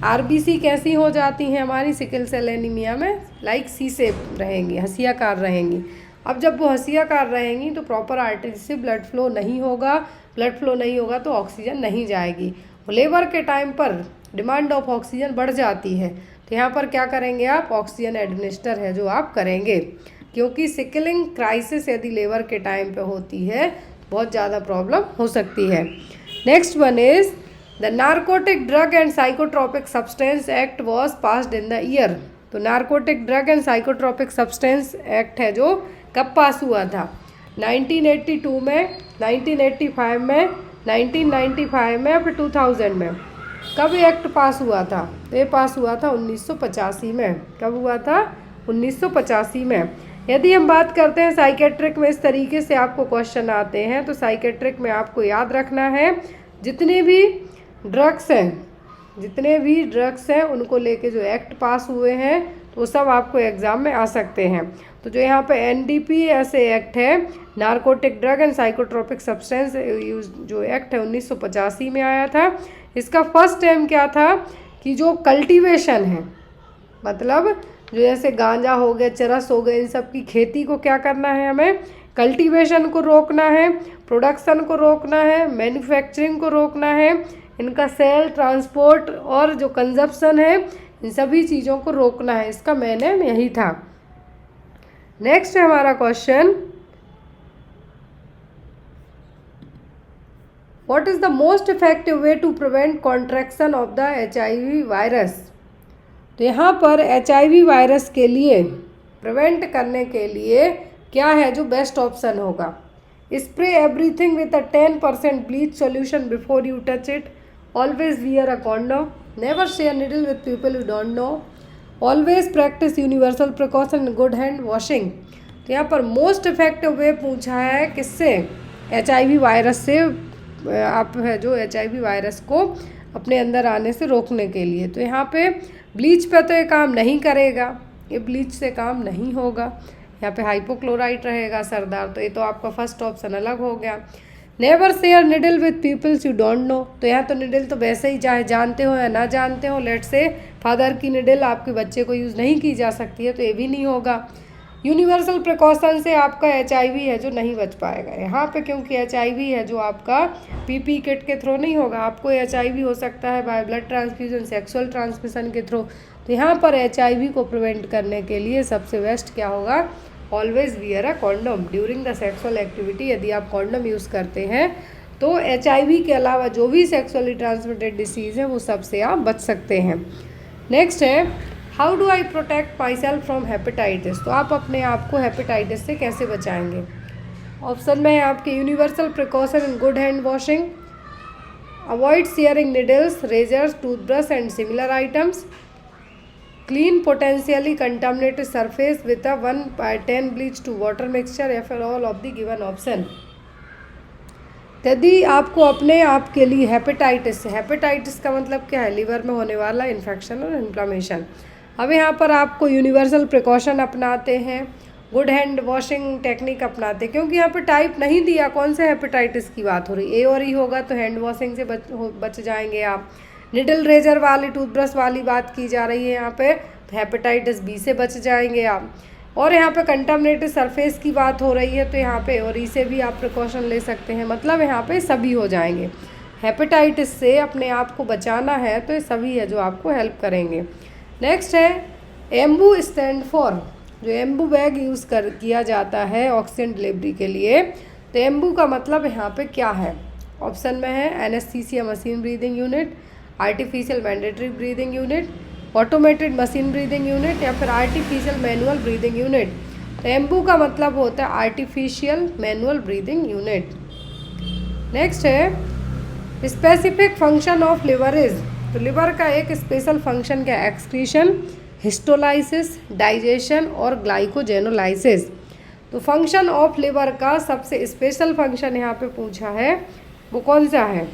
आरबीसी कैसी हो जाती हैं हमारी सिकल सेल एनीमिया में, लाइक सी शेप रहेंगी, हंसियाकार रहेंगी। अब जब वो हंसियाकार रहेंगी तो प्रॉपर आर्टरी से ब्लड फ्लो नहीं होगा, ब्लड फ्लो नहीं होगा तो ऑक्सीजन नहीं जाएगी। लेबर के टाइम पर डिमांड ऑफ ऑक्सीजन बढ़ जाती है, तो यहाँ पर क्या करेंगे आप, ऑक्सीजन एडमिनिस्टर है जो आप करेंगे, क्योंकि सिकलिंग क्राइसिस यदि लेबर के टाइम पे होती है बहुत ज़्यादा प्रॉब्लम हो सकती है। Next one is the narcotic drug and psychotropic substance act was passed in the year. तो narcotic drug and psychotropic substance act है जो कब पास हुआ था, 1982 में, 1985 में, 1995 में, फिर 2000 में। कब एक्ट पास हुआ था, ये पास हुआ था 1985 में। कब हुआ था, 1985 में। यदि हम बात करते हैं साइकेट्रिक में, इस तरीके से आपको क्वेश्चन आते हैं, तो साइकेट्रिक में आपको याद रखना है जितने भी ड्रग्स हैं उनको लेके जो एक्ट पास हुए हैं तो वो सब आपको एग्ज़ाम में आ सकते हैं। तो जो यहाँ पे NDPS एक्ट है, narcotic drug and psychotropic substance use जो एक्ट है 1985 में आया था। इसका फर्स्ट एम क्या था कि जो कल्टीवेशन है, मतलब जो जैसे गांजा हो गया, चरस हो गया, इन सब की खेती को क्या करना है, हमें कल्टीवेशन को रोकना है, प्रोडक्शन को रोकना है, मैन्युफैक्चरिंग को रोकना है, इनका सेल, ट्रांसपोर्ट और जो कंजप्शन है, इन सभी चीज़ों को रोकना है। इसका मेन एम यही था। नेक्स्ट है हमारा question, what is the most effective way to prevent contraction of the HIV virus. तो यहाँ पर HIV वायरस के लिए प्रिवेंट करने के लिए क्या है जो बेस्ट ऑप्शन होगा। Spray everything with a 10% bleach solution before you touch it, always wear a condom, never share needle with people you don't no, always practice universal precaution, good hand washing. तो यहाँ पर most effective वे पूछा है किससे, HIV virus से, आप है जो HIV वायरस को अपने अंदर आने से रोकने के लिए। तो यहाँ पे ब्लीच पे तो ये काम नहीं करेगा, ये ब्लीच से काम नहीं होगा। यहाँ पे हाइपोक्लोराइट रहेगा सरदार, तो ये तो आपका फर्स्ट ऑप्शन अलग हो गया। Never share needle with peoples you don't know, तो यहाँ तो निडल तो वैसे ही चाहे जानते हो या ना जानते हो, लेट से फादर की निडल आपके बच्चे को यूज़ नहीं की जा सकती है, तो ये भी नहीं होगा। यूनिवर्सल प्रिकॉशन से आपका HIV है जो नहीं बच पाएगा यहाँ पे, क्योंकि HIV है जो आपका PP किट के थ्रू नहीं होगा। आपको HIV हो सकता है by blood transfusion, sexual transmission के थ्रू। तो यहाँ पर HIV को प्रिवेंट करने के लिए सबसे बेस्ट क्या होगा, always wear a condom during the sexual activity. यदि आप कॉन्डोम यूज़ करते हैं तो HIV के अलावा जो भी सेक्सुअली ट्रांसमिटेड डिसीज़ है वो सबसे आप बच सकते हैं। नेक्स्ट है, how do I protect my self from hepatitis. तो आप अपने आप को हेपेटाइटिस से कैसे बचाएंगे। ऑप्शन में है आपके universal precaution and good hand washing, avoid sharing needles, razors, toothbrush and similar items, clean potentially contaminated surface with a 1/10 bleach to water mixture, या फिर all of the given option. यदि आपको अपने आप के लिए हेपेटाइटिस का मतलब क्या है, लीवर में होने वाला इन्फेक्शन और इन्फ्लामेशन। अब यहाँ पर आपको यूनिवर्सल प्रिकॉशन अपनाते हैं, गुड हैंड वॉशिंग टेक्निक अपनाते हैं, क्योंकि यहाँ पे टाइप नहीं दिया कौन से हेपेटाइटिस की बात हो रही, A और E होगा तो हैंड वॉशिंग से बच जाएंगे आप। निडल रेजर वाली, टूथब्रश वाली बात की जा रही है यहाँ पे, तो हेपेटाइटिस B से बच जाएंगे आप। और यहाँ पे कंटामिनेटेड सरफेस की बात हो रही है, तो यहाँ पे और E से भी आप प्रिकॉशन ले सकते हैं, मतलब यहाँ पे सभी हो जाएंगे। हेपेटाइटिस से अपने आप को बचाना है तो ये सभी है जो आपको हेल्प करेंगे। नेक्स्ट है, एम्बू स्टैंड फॉर। जो एम्बू बैग यूज़ किया जाता है ऑक्सीजन डिलीवरी के लिए, तो एम्बू का मतलब यहाँ पे क्या है। ऑप्शन में है anaesthesia machine breathing unit, artificial mandatory breathing unit, automated machine breathing unit, या फिर आर्टिफिशियल मैनुअल ब्रीदिंग यूनिट। तो एम्बू का मतलब होता है artificial manual breathing unit. Next है, specific function of liver is. तो लिवर का एक स्पेशल फंक्शन क्या है, एक्सक्रीशन, हिस्टोलाइसिस, डाइजेशन और ग्लाइकोजेनोलाइसिस। तो फंक्शन ऑफ लिवर का सबसे स्पेशल फंक्शन यहाँ पे पूछा है, वो कौन सा है।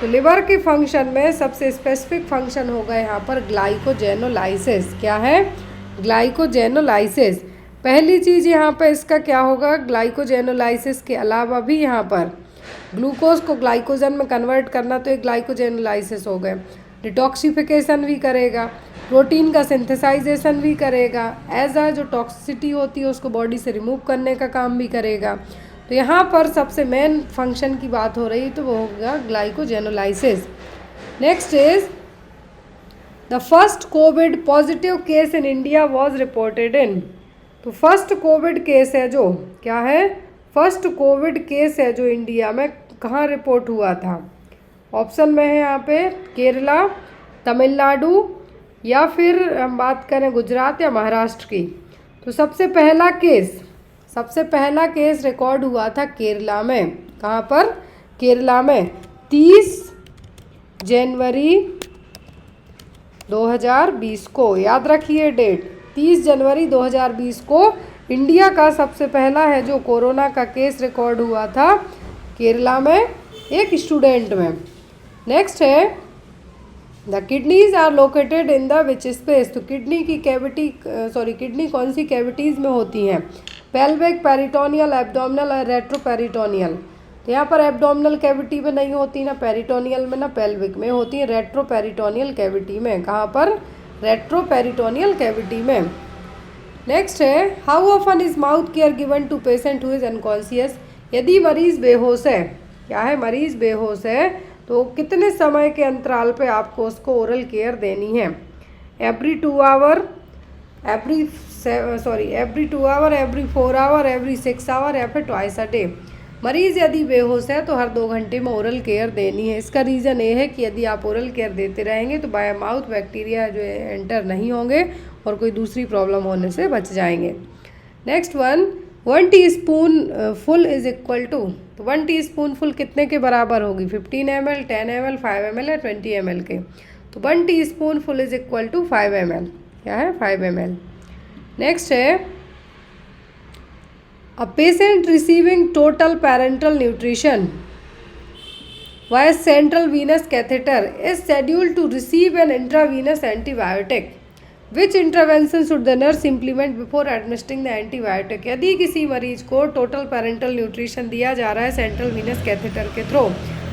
तो लिवर के फंक्शन में सबसे स्पेसिफिक फंक्शन होगा यहाँ पर ग्लाइकोजेनोलाइसिस। क्या है, ग्लाइकोजेनोलाइसिस। पहली चीज़ यहाँ पर इसका क्या होगा, ग्लाइकोजेनोलाइसिस के अलावा भी यहाँ पर ग्लूकोज को ग्लाइकोजन में कन्वर्ट करना, तो एक ग्लाइकोजेनोलाइसिस हो गए। डिटॉक्सिफिकेशन भी करेगा, प्रोटीन का सिंथेसाइजेशन भी करेगा, एज आ जो टॉक्सिसिटी होती है उसको बॉडी से रिमूव करने का काम भी करेगा। तो यहाँ पर सबसे मेन फंक्शन की बात हो रही तो वो होगा glycogenolysis. Next is the first Covid positive case in India was reported in. तो फर्स्ट कोविड केस है जो क्या है, फर्स्ट कोविड केस है जो इंडिया में कहाँ रिपोर्ट हुआ था। ऑप्शन में है यहाँ पे केरला, तमिलनाडु, या फिर हम बात करें गुजरात या महाराष्ट्र की। तो सबसे पहला केस रिकॉर्ड हुआ था केरला में। कहाँ पर, केरला में 30 जनवरी 2020 को, याद रखिए डेट 30 जनवरी 2020 को इंडिया का सबसे पहला है जो कोरोना का केस रिकॉर्ड हुआ था केरला में एक स्टूडेंट में। नेक्स्ट है the kidneys are located in the which space. तो किडनी की कैविटी किडनी कौन सी कैविटीज़ में होती हैं? पेल्विक, पेरिटोनियल, एब्डोमिनल और रेट्रोपेरिटोनियल। तो यहाँ पर एब्डोमिनल कैविटी में नहीं होती, ना पेरिटोनियल में, ना पेल्विक में होती है, रेट्रोपेरिटोनियल कैविटी में। कहाँ पर? रेट्रोपेरिटोनियल कैविटी में। नेक्स्ट है how often is mouth care given to patient who is unconscious. यदि मरीज़ बेहोश है, क्या है, मरीज़ बेहोश है, तो कितने समय के अंतराल पे आपको उसको ओरल केयर देनी है? Every 2 hour, every 4 hour, every 6 hour या फिर ट्वाइस अ डे। मरीज़ यदि बेहोश है तो हर 2 घंटे में ओरल केयर देनी है। इसका रीज़न ये है कि यदि आप ओरल केयर देते रहेंगे तो बाय माउथ बैक्टीरिया जो है एंटर नहीं होंगे और कोई दूसरी प्रॉब्लम होने से बच जाएंगे। Next 1 teaspoon full is equal to. तो 1 टीस्पून फुल कितने के बराबर होगी? 15 ml, 10 ml, 5 ml या 20 ml के। तो 1 teaspoon full is equal to 5 ml। क्या है? 5 ml। नेक्स्ट है a patient receiving total parental nutrition via central venous catheter is scheduled to receive an intravenous antibiotic. Which intervention should the nurse implement before administering the antibiotic. यदि किसी मरीज को total parental nutrition दिया जा रहा है central venous catheter के through,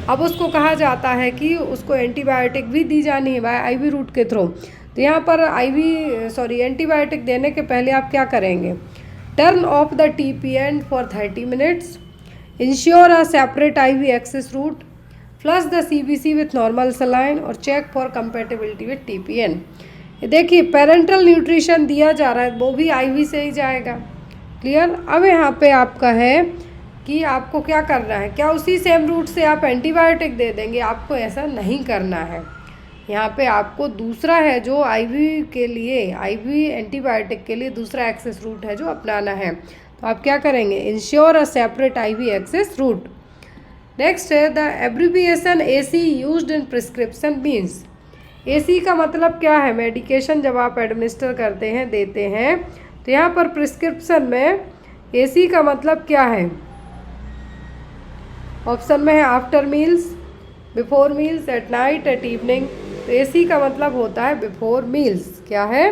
अब उसको कहा जाता है कि उसको एंटीबायोटिक भी दी जानी है बाय आईवी रूट के थ्रू। तो यहाँ पर एंटीबायोटिक देने के पहले आप क्या करेंगे? Turn off the TPN for 30 minutes, ensure a separate IV access route, flush the CBC with normal saline और check for compatibility with TPN। देखिए पेरेंटल न्यूट्रिशन दिया जा रहा है, वो भी IV से ही जाएगा। क्लियर? अब यहाँ पे आपका है कि आपको क्या करना है, क्या उसी सेम रूट से आप एंटीबायोटिक दे देंगे? आपको ऐसा नहीं करना है। यहाँ पे आपको दूसरा है जो IV के लिए, IV एंटीबायोटिक के लिए दूसरा एक्सेस रूट है जो अपनाना है। तो आप क्या करेंगे? Ensure a separate IV access route. Next है the abbreviation AC used in prescription means. AC का मतलब क्या है? मेडिकेशन जब आप एडमिनिस्टर करते हैं, देते हैं, तो यहाँ पर प्रिस्क्रिप्शन में AC का मतलब क्या है? ऑप्शन में है after meals, before meals, at night, at evening. तो AC का मतलब होता है बिफोर मील्स। क्या है?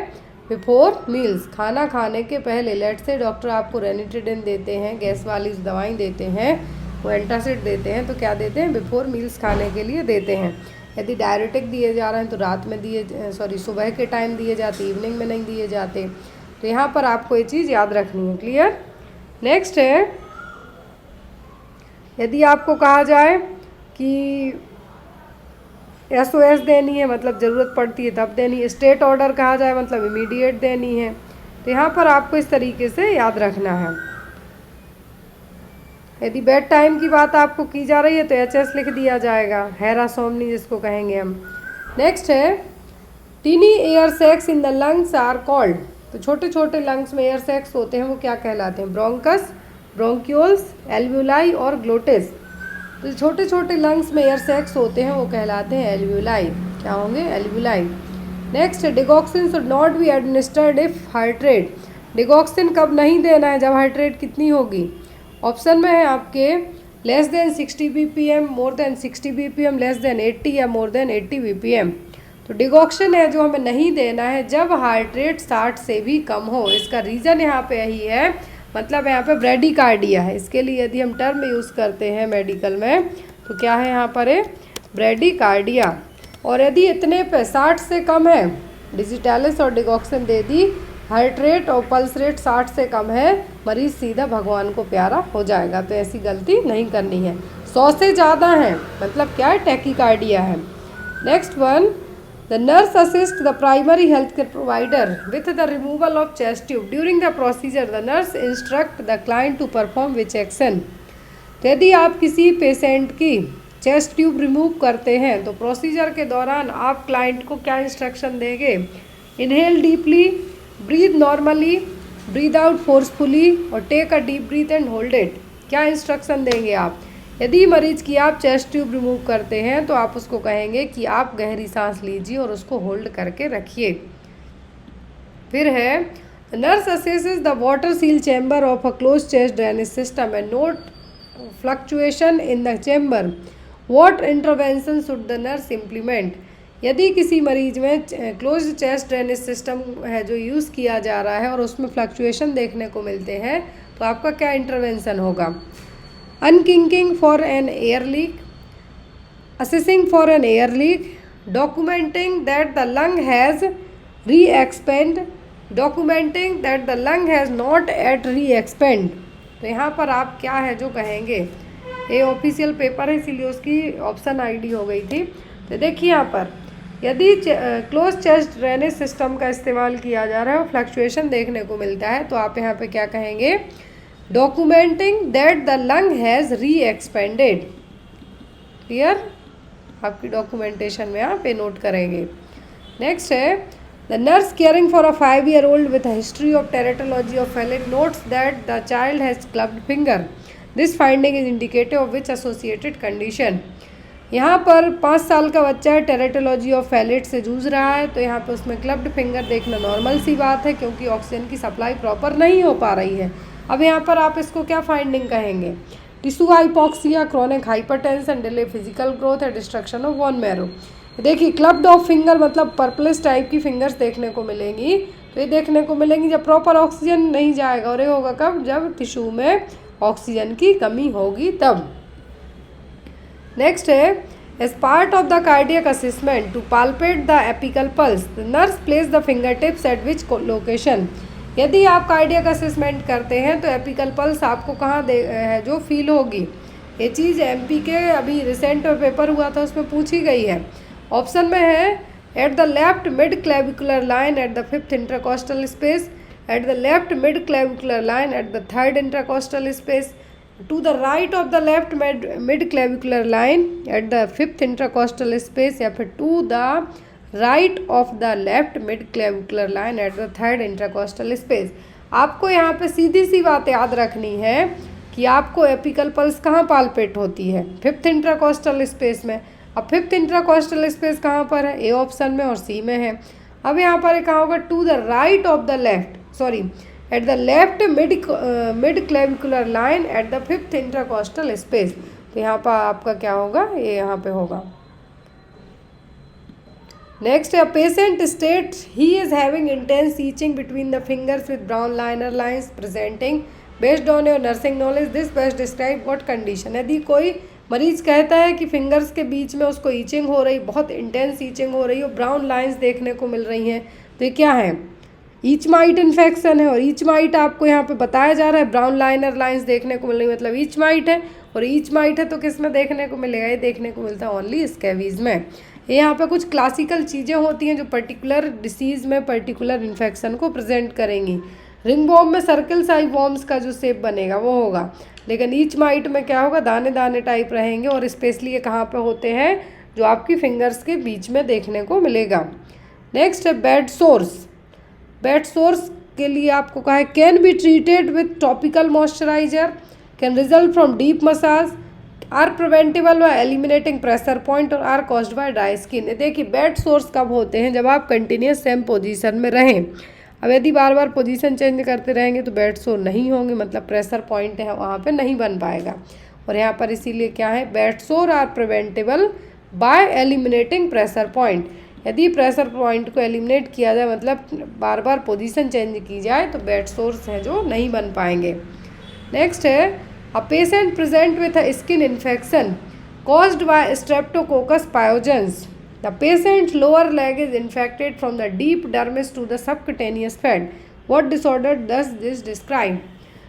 बिफोर मील्स, खाना खाने के पहले। लेट से डॉक्टर आपको रेनिटिडिन देते हैं, गैस वाली दवाई देते हैं, वो एंटासिड देते हैं, तो क्या देते हैं? बिफोर मील्स खाने के लिए देते हैं। यदि डायरेटिक दिए जा रहे हैं तो रात में सुबह के टाइम दिए जाते, इवनिंग में नहीं दिए जाते। तो यहाँ पर आपको ये चीज़ याद रखनी है। क्लियर? नेक्स्ट है यदि आपको कहा जाए कि SOS देनी है, मतलब ज़रूरत पड़ती है तब देनी है। स्टेट ऑर्डर कहा जाए मतलब इमीडिएट देनी है। तो यहाँ पर आपको इस तरीके से याद रखना है। यदि बेड टाइम की बात आपको की जा रही है तो HS लिख दिया जाएगा, हेरासोमनी जिसको कहेंगे हम। नेक्स्ट है tiny air sacs in the lungs are called. तो छोटे छोटे लंग्स में एयर सैक्स होते हैं, वो क्या कहलाते हैं? ब्रोंकस, ब्रोंक्यूल्स, एल्व्यूलाई और ग्लोटिस। तो छोटे छोटे लंग्स में एयर सैक्स होते हैं, वो कहलाते हैं एल्व्यूलाई। क्या होंगे? Alveoli. Next digoxin should not be administered if heart rate. Digoxin कब नहीं देना है? जब हार्ट रेट कितनी होगी? ऑप्शन में है आपके less than 60 BPM, more than 60 BPM, less than 80 या मोर देन 80 BPM। तो डिगॉक्सिन है जो हमें नहीं देना है जब हार्ट रेट 60 से भी कम हो। इसका रीज़न यहाँ पे यही है, मतलब यहाँ पे ब्रेडिकार्डिया है। इसके लिए यदि हम टर्म यूज़ करते हैं मेडिकल में तो क्या है यहाँ पर है? ब्रेडिकार्डिया। और यदि इतने पे 60 से कम है, डिजिटालिस और डिगॉक्सिन दे दी, हार्ट रेट और पल्स रेट 60 से कम है, मरीज़ सीधा भगवान को प्यारा हो जाएगा। तो ऐसी गलती नहीं करनी है। 100 से ज़्यादा है मतलब क्या है? टैकीकार्डिया है। Next one the nurse assist the primary health care provider with the removal of chest tube during the procedure the nurse instruct the client to perform which action. तो यदि आप किसी पेशेंट की चेस्ट ट्यूब रिमूव करते हैं तो procedure के दौरान आप क्लाइंट को क्या इंस्ट्रक्शन देंगे? Inhale deeply, breathe normally, breathe out forcefully और take a deep breath and hold it. क्या इंस्ट्रक्शन देंगे आप? यदि मरीज की आप चेस्ट ट्यूब रिमूव करते हैं तो आप उसको कहेंगे कि आप गहरी सांस लीजिए और उसको होल्ड करके रखिए। फिर है nurse assesses the water seal chamber of a close chest drainage system and note fluctuation in the chamber, what intervention should the nurse implement. यदि किसी मरीज में क्लोज चेस्ट ड्रेनेज सिस्टम है जो यूज़ किया जा रहा है और उसमें फ्लक्चुएशन देखने को मिलते हैं तो आपका क्या इंटरवेंशन होगा। Unkinking for an air leak, assessing for an air leak, documenting that the lung has re-expand, documenting that the lung has not at re-expand। तो यहाँ पर आप क्या है जो कहेंगे, ये ऑफिशियल पेपर है इसीलिए उसकी ऑप्शन आईडी हो गई थी। तो देखिए यहाँ पर यदि क्लोज चेस्ट ड्रेनेज सिस्टम का इस्तेमाल किया जा रहा है और फ्लक्चुएशन देखने को मिलता है तो आप यहाँ पे क्या कहेंगे, documenting that the lung has re expanded. Clear, आपकी डॉक्यूमेंटेशन में आप ये नोट करेंगे। नेक्स्ट है the nurse caring for a 5-year-old with a history of tetralogy of Fallot notes that the child has clubbed finger, this finding is indicative of which associated condition. यहाँ पर 5 साल का बच्चा है, टेरेटोलॉजी ऑफ फैलिट से जूझ रहा है, तो यहाँ पे उसमें क्लब्ड फिंगर देखना नॉर्मल सी बात है क्योंकि ऑक्सीजन की सप्लाई प्रॉपर नहीं हो पा रही है। अब यहाँ पर आप इसको क्या फाइंडिंग कहेंगे, tissue hypoxia, chronic hypertension, delay physical growth है, डिस्ट्रक्शन ऑफ बोन मैरो। देखिए क्लब्ड ऑफ फिंगर मतलब पर्पलिश टाइप की फिंगर्स देखने को मिलेंगी, तो ये देखने को मिलेंगी जब प्रॉपर ऑक्सीजन नहीं जाएगा, और ये होगा कब, जब टिश्यू में ऑक्सीजन की कमी होगी तब। नेक्स्ट है as part of the cardiac assessment to palpate the apical pulse, the nurse place the finger tips at which location. यदि आप कार्डियक असेसमेंट करते हैं तो एपिकल पल्स आपको कहाँ है जो फील होगी। ये चीज़ एमपी के अभी रिसेंट पेपर हुआ था उसमें पूछी गई है। ऑप्शन में है at the left mid clavicular line at the 5th intercostal space, at the left mid clavicular line at the 3rd intercostal space, to the right of the left mid clavicular line at the 5th intercostal space, या फिर to the right of the left mid clavicular line at the 3rd intercostal space. आपको यहाँ पे सीधी सी बात याद रखनी है कि आपको एपिकल पल्स कहाँ पाल्पेट होती है, 5th इंटरकोस्टल स्पेस में। अब 5th इंटरकोस्टल स्पेस कहाँ पर है, ए ऑप्शन में और सी में है। अब यहाँ पर कहाँ होगा, to the right of the left, sorry at the left mid clavicular line at the 5th intercostal space. तो यहाँ पर आपका क्या होगा, ये यहाँ पे होगा। नेक्स्ट है patient state he is having intense itching between the fingers with brown liner lines presenting based on your nursing knowledge, this best describe what condition. यदि कोई मरीज कहता है कि फिंगर्स के बीच में उसको ईचिंग हो रही, बहुत इंटेंस ईचिंग हो रही है, ब्राउन लाइंस देखने को मिल रही हैं, तो ये क्या है, ईच माइट इन्फेक्शन है। और ईच माइट आपको यहाँ पे बताया जा रहा है, ब्राउन लाइनर लाइंस देखने को मिल रही मतलब ईच माइट है, और ईच माइट है तो किस में देखने को मिलेगा, ये देखने को मिलता है ओनली स्कैबीज में। ये यहाँ पे कुछ क्लासिकल चीज़ें होती हैं जो पर्टिकुलर डिसीज़ में पर्टिकुलर इन्फेक्शन को प्रेजेंट करेंगी। रिंग वॉर्म में सर्कल साइज वॉर्म्स का जो शेप बनेगा वो होगा, लेकिन ईच माइट में क्या होगा, दाने दाने टाइप रहेंगे, और स्पेशली ये कहाँ पे होते हैं, जो आपकी फिंगर्स के बीच में देखने को मिलेगा। नेक्स्ट है बेड सोर्स। बेड सोर्स के लिए आपको कहा है can be treated with topical moisturiser, can result from deep massage, are preventable by eliminating pressure point, और are caused by dry skin. देखिए बेड सोर्स कब होते हैं, जब आप कंटिन्यूस सेम पोजीशन में रहें। अब यदि बार बार पोजीशन चेंज करते रहेंगे तो बेड सोर नहीं होंगे, मतलब प्रेशर पॉइंट है वहाँ पे नहीं बन पाएगा। और यहाँ पर इसीलिए क्या है, bed sore are preventable by eliminating pressure point. यदि प्रेशर पॉइंट को एलिमिनेट किया जाए, मतलब बार बार पोजीशन चेंज की जाए, तो बेड सोर्स हैं जो नहीं बन पाएंगे। नेक्स्ट है a patient present with a skin infection caused by streptococcus pyogenes, the patient lower leg is infected from the deep dermis to the subcutaneous fat, what disorder does this describe.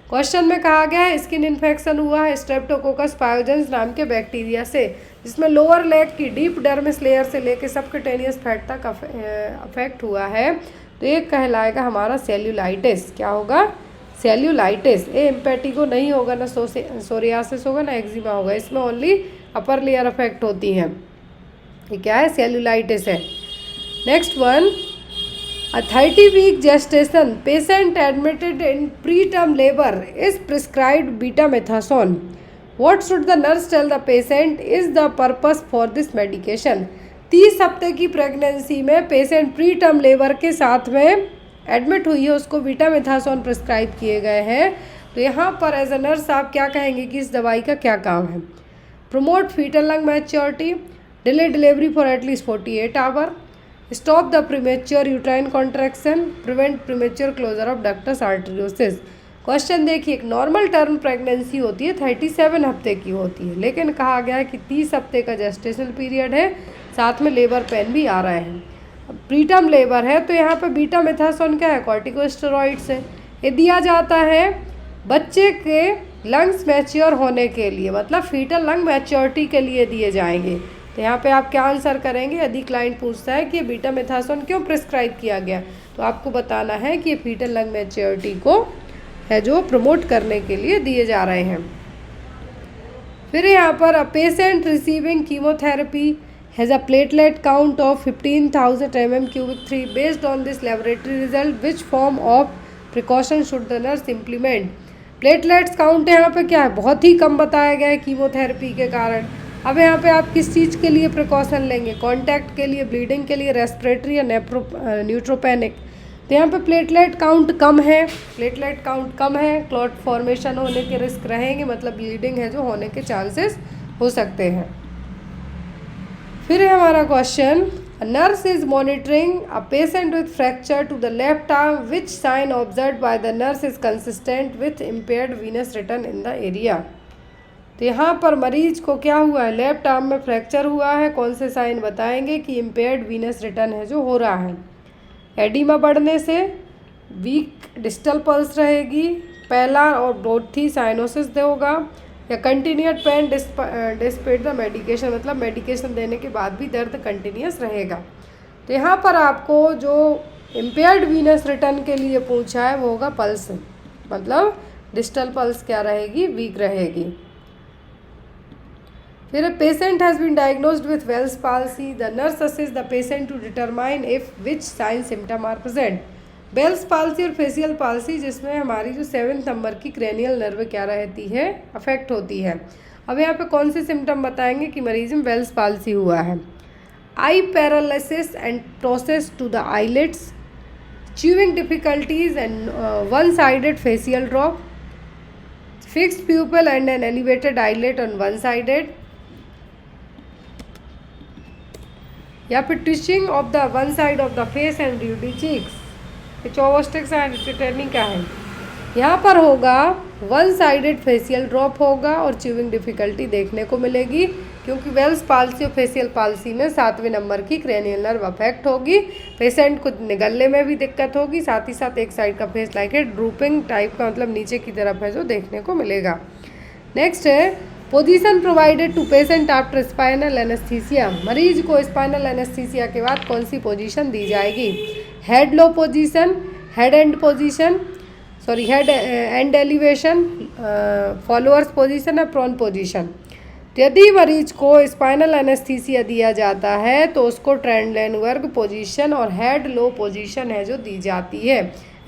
Question में कहा गया है skin infection हुआ है Streptococcus pyogenes नाम के bacteria से, जिसमें लोअर लेग की डीप डर्मिस लेयर से लेकर सबक्यूटेनियस फैट तक अफेक्ट हुआ है, तो ये कहलाएगा हमारा सेल्यूलाइटिस। क्या होगा, सेल्यूलाइटिस। ये एम्पेटिको नहीं होगा, ना सोरियासिस होगा, ना एक्जिमा होगा, इसमें ओनली अपर लेयर अफेक्ट होती हैं। ये क्या है, सेल्यूलाइटिस है। Next one A 30-week gestation patient admitted in preterm labor is prescribed betamethasone. What should the nurse tell the patient is the purpose for this medication? 30 हफ्ते की pregnancy में patient pre term labour के साथ में admit हुई है, उसको betamethasone prescribe किए गए हैं। तो यहाँ पर एज अ नर्स आप क्या कहेंगे कि इस दवाई का क्या काम है? Promote fetal lung maturity, delay delivery for at least 48 hour, stop the premature uterine contraction, prevent premature closure of ductus arteriosus. Question देखिए, एक नॉर्मल टर्म प्रेगनेंसी होती है 37 हफ्ते की होती है, लेकिन कहा गया है कि 30 हफ्ते का जेस्टेशनल पीरियड है, साथ में लेबर पेन भी आ रहे हैं। अब प्रीटर्म लेबर है तो यहाँ पे बीटामेथासोन क्या है? कॉर्टिकोस्टेरॉइड्स है। ये दिया जाता है बच्चे के लंग्स मैच्योर होने के लिए, मतलब फीटल लंग मैच्योरिटी के लिए दिए जाएंगे। तो यहाँ पे आप क्या आंसर करेंगे? यदि क्लाइंट पूछता है कि बीटामेथासोन क्यों प्रिस्क्राइब किया गया, तो आपको बताना है कि ये फीटल लंग मैच्योरिटी को है जो प्रमोट करने के लिए दिए जा रहे हैं। फिर यहाँ पर अ patient receiving chemotherapy has a platelet count of 15,000 mm³ based on this laboratory result, which form of precaution should the nurse implement? Platelets count यहाँ पे क्या है? बहुत ही कम बताया गया है कीमोथेरेपी के कारण। अब यहाँ पे आप किस चीज़ के लिए प्रिकॉशन लेंगे? कॉन्टैक्ट के लिए, ब्लीडिंग के लिए, रेस्पिरेटरी या न्यूट्रोपेनिक? तो यहाँ पे प्लेटलेट काउंट कम है, प्लेटलेट काउंट कम है, क्लॉट फॉर्मेशन होने के रिस्क रहेंगे, मतलब ब्लीडिंग है जो होने के चांसेस हो सकते हैं। फिर है हमारा question, nurse is monitoring a patient with fracture to the left arm, which sign observe by the nurse is consistent with impaired venous return in the area? तो यहाँ पर मरीज को क्या हुआ है? लेफ्ट आर्म में फ्रैक्चर हुआ है। कौन से साइन बताएंगे कि इम्पेयर्ड वीनस रिटर्न है जो हो रहा है? एडिमा बढ़ने से, वीक डिस्टल पल्स रहेगी, पहला और ब्रोथी साइनोसिस होगा, या कंटिन्यूड पेन डिस्पेट द मेडिकेशन, मतलब मेडिकेशन देने के बाद भी दर्द कंटिन्यूस रहेगा। तो यहाँ पर आपको जो इम्पेयर्ड वीनस रिटर्न के लिए पूछा है वो होगा पल्स, मतलब डिस्टल पल्स क्या रहेगी? वीक रहेगी। फिर patient has been diagnosed with Bell's palsy, the nurse assist the patient to determine if which sign symptom are present. Bell's palsy और फेशियल पाल्सी, जिसमें हमारी जो 7 नंबर की क्रेनियल नर्व क्या रहती है? अफेक्ट होती है। अब यहाँ पे कौन से सिम्टम बताएंगे कि मरीज में बेल्स पाल्सी हुआ है? Eye paralysis and process to the eyelids, chewing difficulties and one sided facial drop, fixed pupil and an elevated eyelet on one sided, या फिर twitching of the one side of the face and duty cheeks. Chvostek's and tetanic का है। यहाँ पर होगा one sided facial drop होगा और chewing difficulty देखने को मिलेगी, क्योंकि वेल्स पाल्सी और फेशियल पाल्सी में 7वें नंबर की क्रेनियल नर्व अफेक्ट होगी। पेशेंट को निगलने में भी दिक्कत होगी, साथ ही साथ एक साइड का फेस लाइक है ड्रूपिंग टाइप का, मतलब नीचे की तरफ है जो देखने को मिलेगा। नेक्स्ट है position provided to patient after spinal anaesthesia. मरीज को स्पाइनल एनेस्थीसिया के बाद कौन सी पोजीशन दी जाएगी? Head low position, head and position, sorry head and elevation, followers position या प्रोन पोजीशन। यदि मरीज को स्पाइनल एनेस्थीसिया दिया जाता है तो उसको ट्रेंडलेनबर्ग पोजीशन और हेड लो पोजीशन है जो दी जाती है।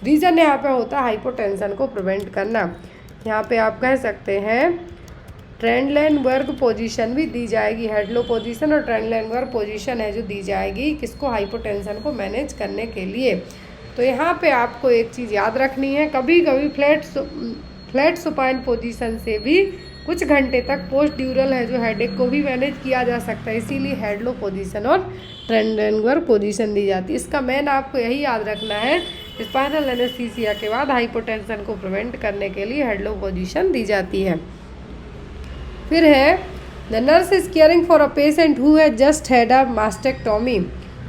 रीज़न यहाँ पे होता है हाइपोटेंशन को प्रिवेंट करना। यहाँ पे आप कह सकते हैं ट्रेंडलेनबर्ग पोजीशन भी दी जाएगी, हेड लो पोजीशन और ट्रेंडलेनबर्ग पोजीशन है जो दी जाएगी किसको? हाइपोटेंशन को मैनेज करने के लिए। तो यहाँ पे आपको एक चीज़ याद रखनी है, कभी कभी फ्लैट सुपाइन पोजीशन से भी कुछ घंटे तक पोस्ट ड्यूरल है जो हेडेक को भी मैनेज किया जा सकता है, इसीलिए हेड लो पोजीशन और ट्रेंडलेनबर्ग पोजीशन दी जाती है। इसका मेन आपको यही याद रखना है, स्पाइनल एनेस्थीसिया के बाद हाइपोटेंशन को प्रिवेंट करने के लिए हेड लो पोजीशन दी जाती है। फिर है the nurse is caring for a patient who has just had a mastectomy,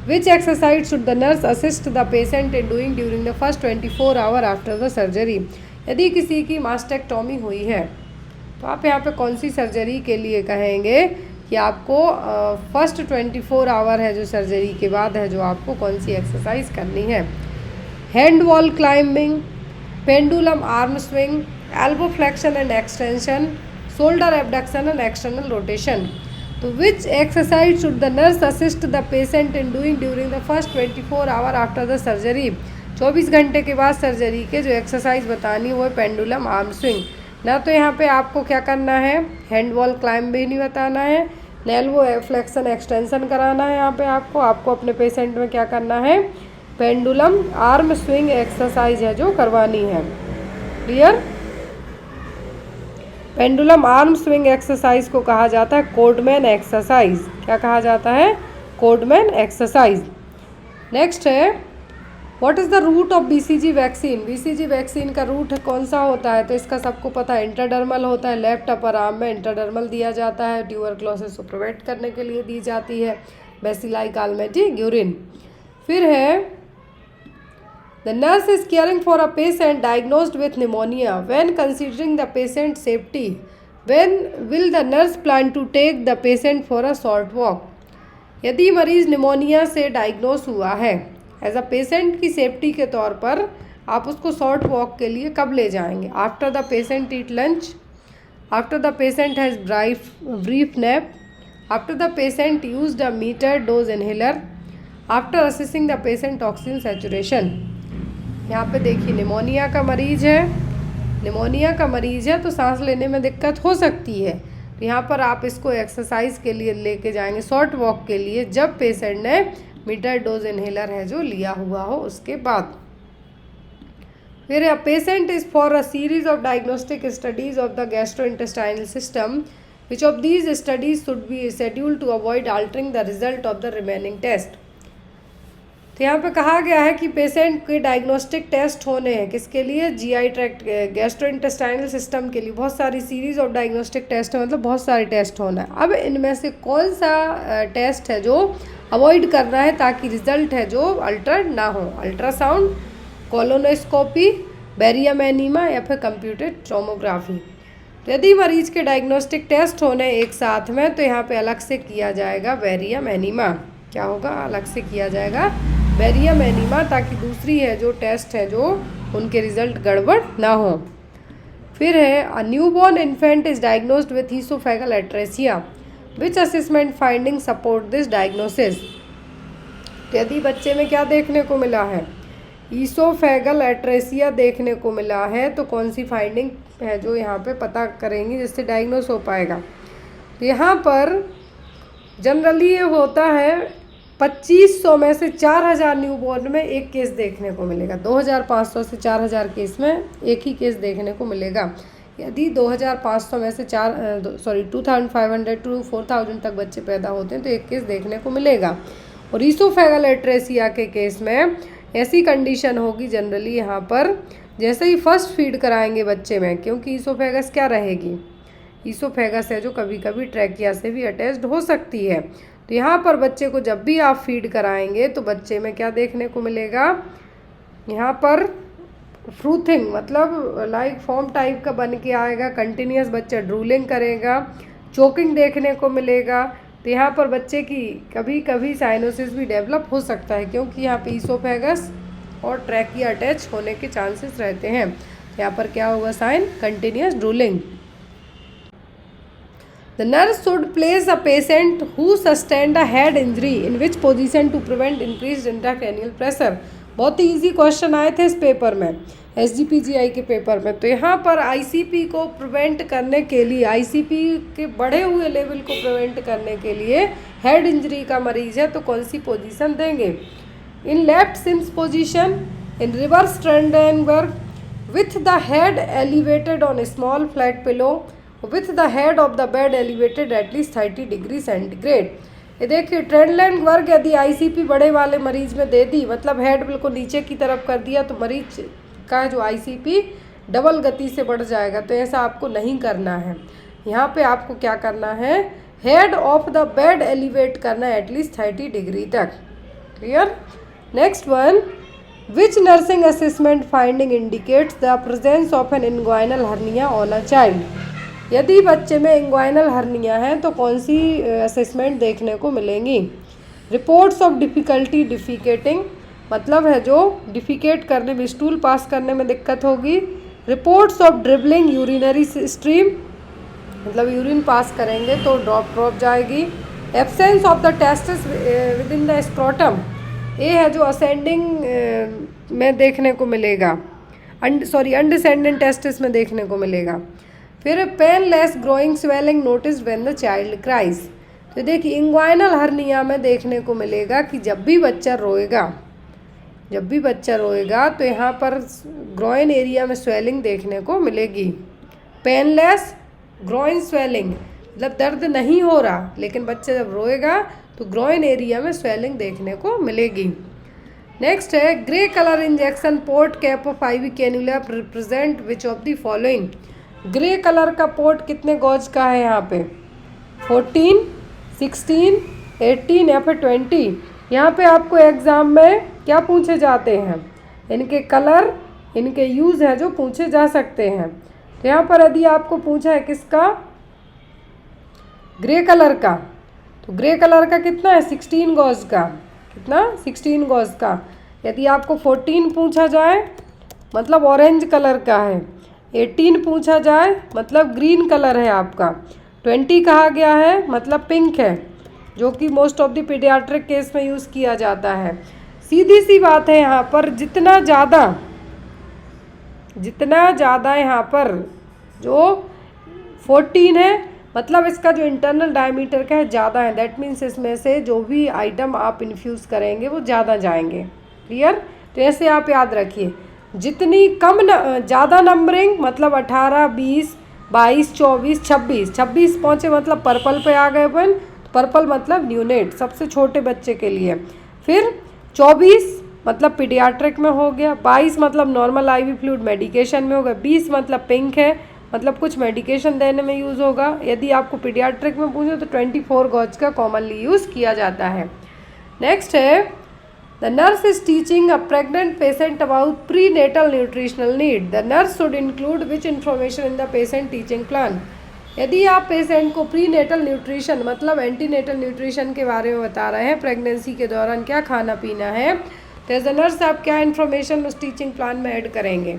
which exercise should the nurse assist the patient in doing during the first 24 hour after the surgery. यदि किसी की mastectomy हुई है तो आप यहाँ पे कौन सी सर्जरी के लिए कहेंगे कि आपको फर्स्ट 24 आवर है जो सर्जरी के बाद है जो आपको कौन सी एक्सरसाइज करनी है? Hand wall climbing, pendulum arm swing, elbow flexion and extension, shoulder abduction and external rotation. तो which exercise should the nurse assist the patient in doing during the first 24 hour after the surgery? 24 घंटे के बाद surgery के जो exercise बतानी है वो है पेंडुलम आर्म स्विंग। ना तो यहाँ पे आपको क्या करना है, हैंड वॉल क्लाइंब भी नहीं बताना है, नेल्वो फ्लेक्शन एक्सटेंशन कराना है। यहाँ पे आपको अपने पेशेंट में क्या करना है, पेंडुलम आर्म स्विंग एक्सरसाइज है जो करवानी है। Clear. Pendulum arm swing exercise को कहा जाता है कोडमैन एक्सरसाइज। क्या कहा जाता है, कोडमैन एक्सरसाइज। नेक्स्ट है, what is the route of BCG vaccine. BCG vaccine का रूट कौन सा होता है, तो इसका सबको पता है, इंट्राडर्मल होता है। लेफ्ट अपर आर्म में इंट्राडर्मल दिया जाता है, ट्यूबरक्लोसिस को प्रिवेंट करने के लिए दी जाती है, बेसिलाई कालमेटी ग्यूरिन। फिर है, the nurse is caring for a patient diagnosed with pneumonia. When considering the patient safety, when will the nurse plan to take the patient for a short walk? यदि मरीज़ pneumonia से diagnose हुआ है, as a patient की safety के तौर पर आप उसको शॉर्ट वॉक के लिए कब ले जाएंगे? After the patient eat lunch, after the patient has brief nap, after the patient used a meter dose inhaler, after assessing the patient oxygen saturation. यहाँ पे देखिए, निमोनिया का मरीज़ है तो सांस लेने में दिक्कत हो सकती है, तो यहाँ पर आप इसको एक्सरसाइज के लिए लेके जाएंगे शॉर्ट वॉक के लिए जब पेशेंट ने मीटर डोज इनहेलर है जो लिया हुआ हो उसके बाद। फिर a patient is for a series of diagnostic studies of the gastrointestinal system, which of these studies should be scheduled to avoid altering the result of the remaining test. तो यहाँ पे कहा गया है कि पेशेंट के डायग्नोस्टिक टेस्ट होने हैं, किसके लिए, जीआई ट्रैक्ट गैस्ट्रोइंटेस्टाइनल सिस्टम के लिए। बहुत सारी सीरीज ऑफ डायग्नोस्टिक टेस्ट है, मतलब बहुत सारे टेस्ट होना है। अब इनमें से कौन सा टेस्ट है जो अवॉइड करना है ताकि रिजल्ट है जो अल्टर ना हो? अल्ट्रासाउंड, कोलोनोस्कोपी, बैरियम एनीमा या फिर कंप्यूटेड टोमोग्राफी। तो यदि मरीज के डायग्नोस्टिक टेस्ट होने एक साथ में तो यहाँ पे अलग से किया जाएगा बैरियम एनीमा। क्या होगा, अलग से किया जाएगा बैरियम एनीमा, ताकि दूसरी है जो टेस्ट है जो उनके रिजल्ट गड़बड़ ना हो। फिर है, a newborn infant is diagnosed with esophageal atresia, which assessment finding support this diagnosis. तो यदि बच्चे में क्या देखने को मिला है, ईसोफेगल एट्रेसिया देखने को मिला है, तो कौन सी फाइंडिंग है जो यहाँ पे पता करेंगे जिससे डायग्नोस हो पाएगा। तो यहाँ पर जनरली ये होता है 2500 में से 4000 न्यूबॉर्न में एक केस देखने को मिलेगा। 2500 से 4000 केस में एक ही केस देखने को मिलेगा। यदि 2500 में से 2500 टू 4000 तक बच्चे पैदा होते हैं तो एक केस देखने को मिलेगा। और ईसोफेगल एट्रेसिया के केस में ऐसी कंडीशन होगी जनरली यहाँ पर, जैसे ही फर्स्ट फीड कराएंगे बच्चे में, क्योंकि ईसोफेगस क्या रहेगी, ईसोफेगस है जो कभी कभी ट्रैकिया से भी अटैच्ड हो सकती है। तो यहाँ पर बच्चे को जब भी आप फीड कराएंगे तो बच्चे में क्या देखने को मिलेगा, यहाँ पर फ्रूथिंग, मतलब लाइक फॉर्म टाइप का बन के आएगा, कंटिन्यूस बच्चा ड्रूलिंग करेगा, चोकिंग देखने को मिलेगा। तो यहाँ पर बच्चे की कभी कभी साइनोसिस भी डेवलप हो सकता है, क्योंकि यहाँ पे ईसोफेगस और ट्रैकिया अटैच होने के चांसेस रहते हैं। यहाँ पर क्या होगा, sign continuous drooling. The nurse should place a patient who sustained a head injury in which position to prevent increased intracranial pressure। बहुत ही ईजी क्वेश्चन आए थे इस पेपर में, SGPGI के पेपर में। तो यहाँ पर ICP को प्रिवेंट करने के लिए, ICP के बढ़े हुए लेवल को प्रिवेंट करने के लिए हेड इंजरी का मरीज है तो कौन सी पोजीशन देंगे, in left Sims position, in reverse Trendelenburg, with the head elevated on small flat pillow, with the head of the bed elevated at least 30 degree centigrade. ये देखिए, ट्रेंडलैंड यदि ICP बड़े वाले मरीज में दे दी, मतलब हेड बिल्कुल नीचे की तरफ कर दिया, तो मरीज का जो ICP डबल गति से बढ़ जाएगा। तो ऐसा आपको नहीं करना है। यहाँ पे आपको क्या करना है, head of the bed elevate करना है एटलीस्ट 30 डिग्री तक। Clear. Next one, which nursing assessment finding indicates the presence of an inguinal hernia on a child. यदि बच्चे में इंग्वाइनल हर्निया है तो कौन सी असेसमेंट देखने को मिलेंगी, रिपोर्ट्स ऑफ डिफ़िकल्टी डिफिकेटिंग, मतलब है जो डिफिकेट करने में, स्टूल पास करने में दिक्कत होगी, reports of dribbling urinary stream, मतलब यूरिन पास करेंगे तो ड्रॉप जाएगी, absence of the testis with in the scrotum, ये है जो असेंडिंग में देखने को मिलेगा, अनडिसेंडेंट टेस्टिस में देखने को मिलेगा, फिर painless growing swelling noticed when the child cries. तो देखिए इंग्वाइनल हर्निया में देखने को मिलेगा कि जब भी बच्चा रोएगा तो यहाँ पर ग्रोइन एरिया में स्वेलिंग देखने को मिलेगी। पेनलेस ग्रोइन स्वेलिंग मतलब दर्द नहीं हो रहा, लेकिन बच्चा जब रोएगा तो ग्रोइन एरिया में स्वेलिंग देखने को मिलेगी। नेक्स्ट है grey colour injection port cap of IV cannula represent which of the following. Grey colour का पोर्ट कितने गॉज का है यहाँ पे? 14, 16, 18 या फिर 20। यहाँ पे आपको एग्ज़ाम में क्या पूछे जाते हैं? इनके कलर, इनके यूज़ है जो पूछे जा सकते हैं। तो यहाँ पर यदि आपको पूछा है किसका? ग्रे कलर का, तो ग्रे कलर का कितना है? 16 गॉज का। कितना? 16 गॉज का। यदि आपको 14 पूछा जाए मतलब ऑरेंज कलर का है, 18 पूछा जाए मतलब ग्रीन कलर है आपका, 20 कहा गया है मतलब पिंक है, जो कि most of the paediatric case में यूज़ किया जाता है। सीधी सी बात है यहाँ पर जितना ज़्यादा यहाँ पर जो 14 है मतलब इसका जो इंटरनल डायमीटर का है ज़्यादा है, दैट मीन्स इसमें से जो भी आइटम आप इन्फ्यूज़ करेंगे वो ज़्यादा जाएंगे। क्लियर? तो ऐसे आप याद रखिए, जितनी कम ज़्यादा नंबरिंग मतलब 18, 20, 22, 24, 26 पहुँचे मतलब पर्पल पे आ गए अपन। पर्पल मतलब न्यूनेट, सबसे छोटे बच्चे के लिए। फिर 24 मतलब पीडियाट्रिक में हो गया, 22 मतलब नॉर्मल आईवी फ्लूइड मेडिकेशन में होगा, 20 मतलब पिंक है मतलब कुछ मेडिकेशन देने में यूज़ होगा। यदि आपको पीडियाट्रिक में पूछे तो 24 गॉज का कॉमनली यूज़ किया जाता है। नेक्स्ट है the nurse is teaching a pregnant patient about prenatal nutritional need. The nurse should include which information in the patient teaching plan. यदि आप पेशेंट को प्री नेटल न्यूट्रिशन मतलब antenatal nutrition के बारे में बता रहे हैं, प्रेगनेंसी के दौरान क्या खाना पीना है, तो एज अ नर्स आप क्या इन्फॉर्मेशन उस टीचिंग प्लान में ऐड करेंगे?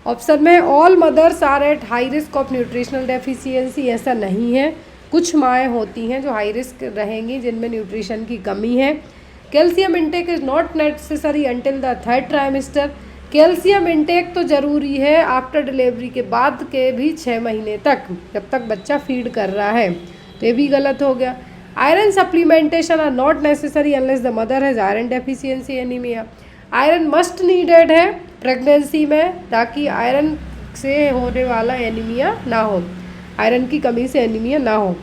ऑप्शन में all mothers are at high risk of nutritional deficiency. ऐसा नहीं है, कुछ माएँ होती हैं जो हाई रिस्क रहेंगी जिनमें न्यूट्रिशन की कमी है। Calcium intake is not necessary until the 3rd trimester. Calcium intake तो ज़रूरी है आफ्टर डिलीवरी के बाद के भी 6 महीने तक, जब तक बच्चा फीड कर रहा है, तो ये भी गलत हो गया। Iron supplementation are not necessary unless the mother has iron deficiency anaemia. Iron must needed है प्रेगनेंसी में ताकि आयरन से होने वाला एनीमिया ना हो, आयरन की कमी से एनीमिया ना हो।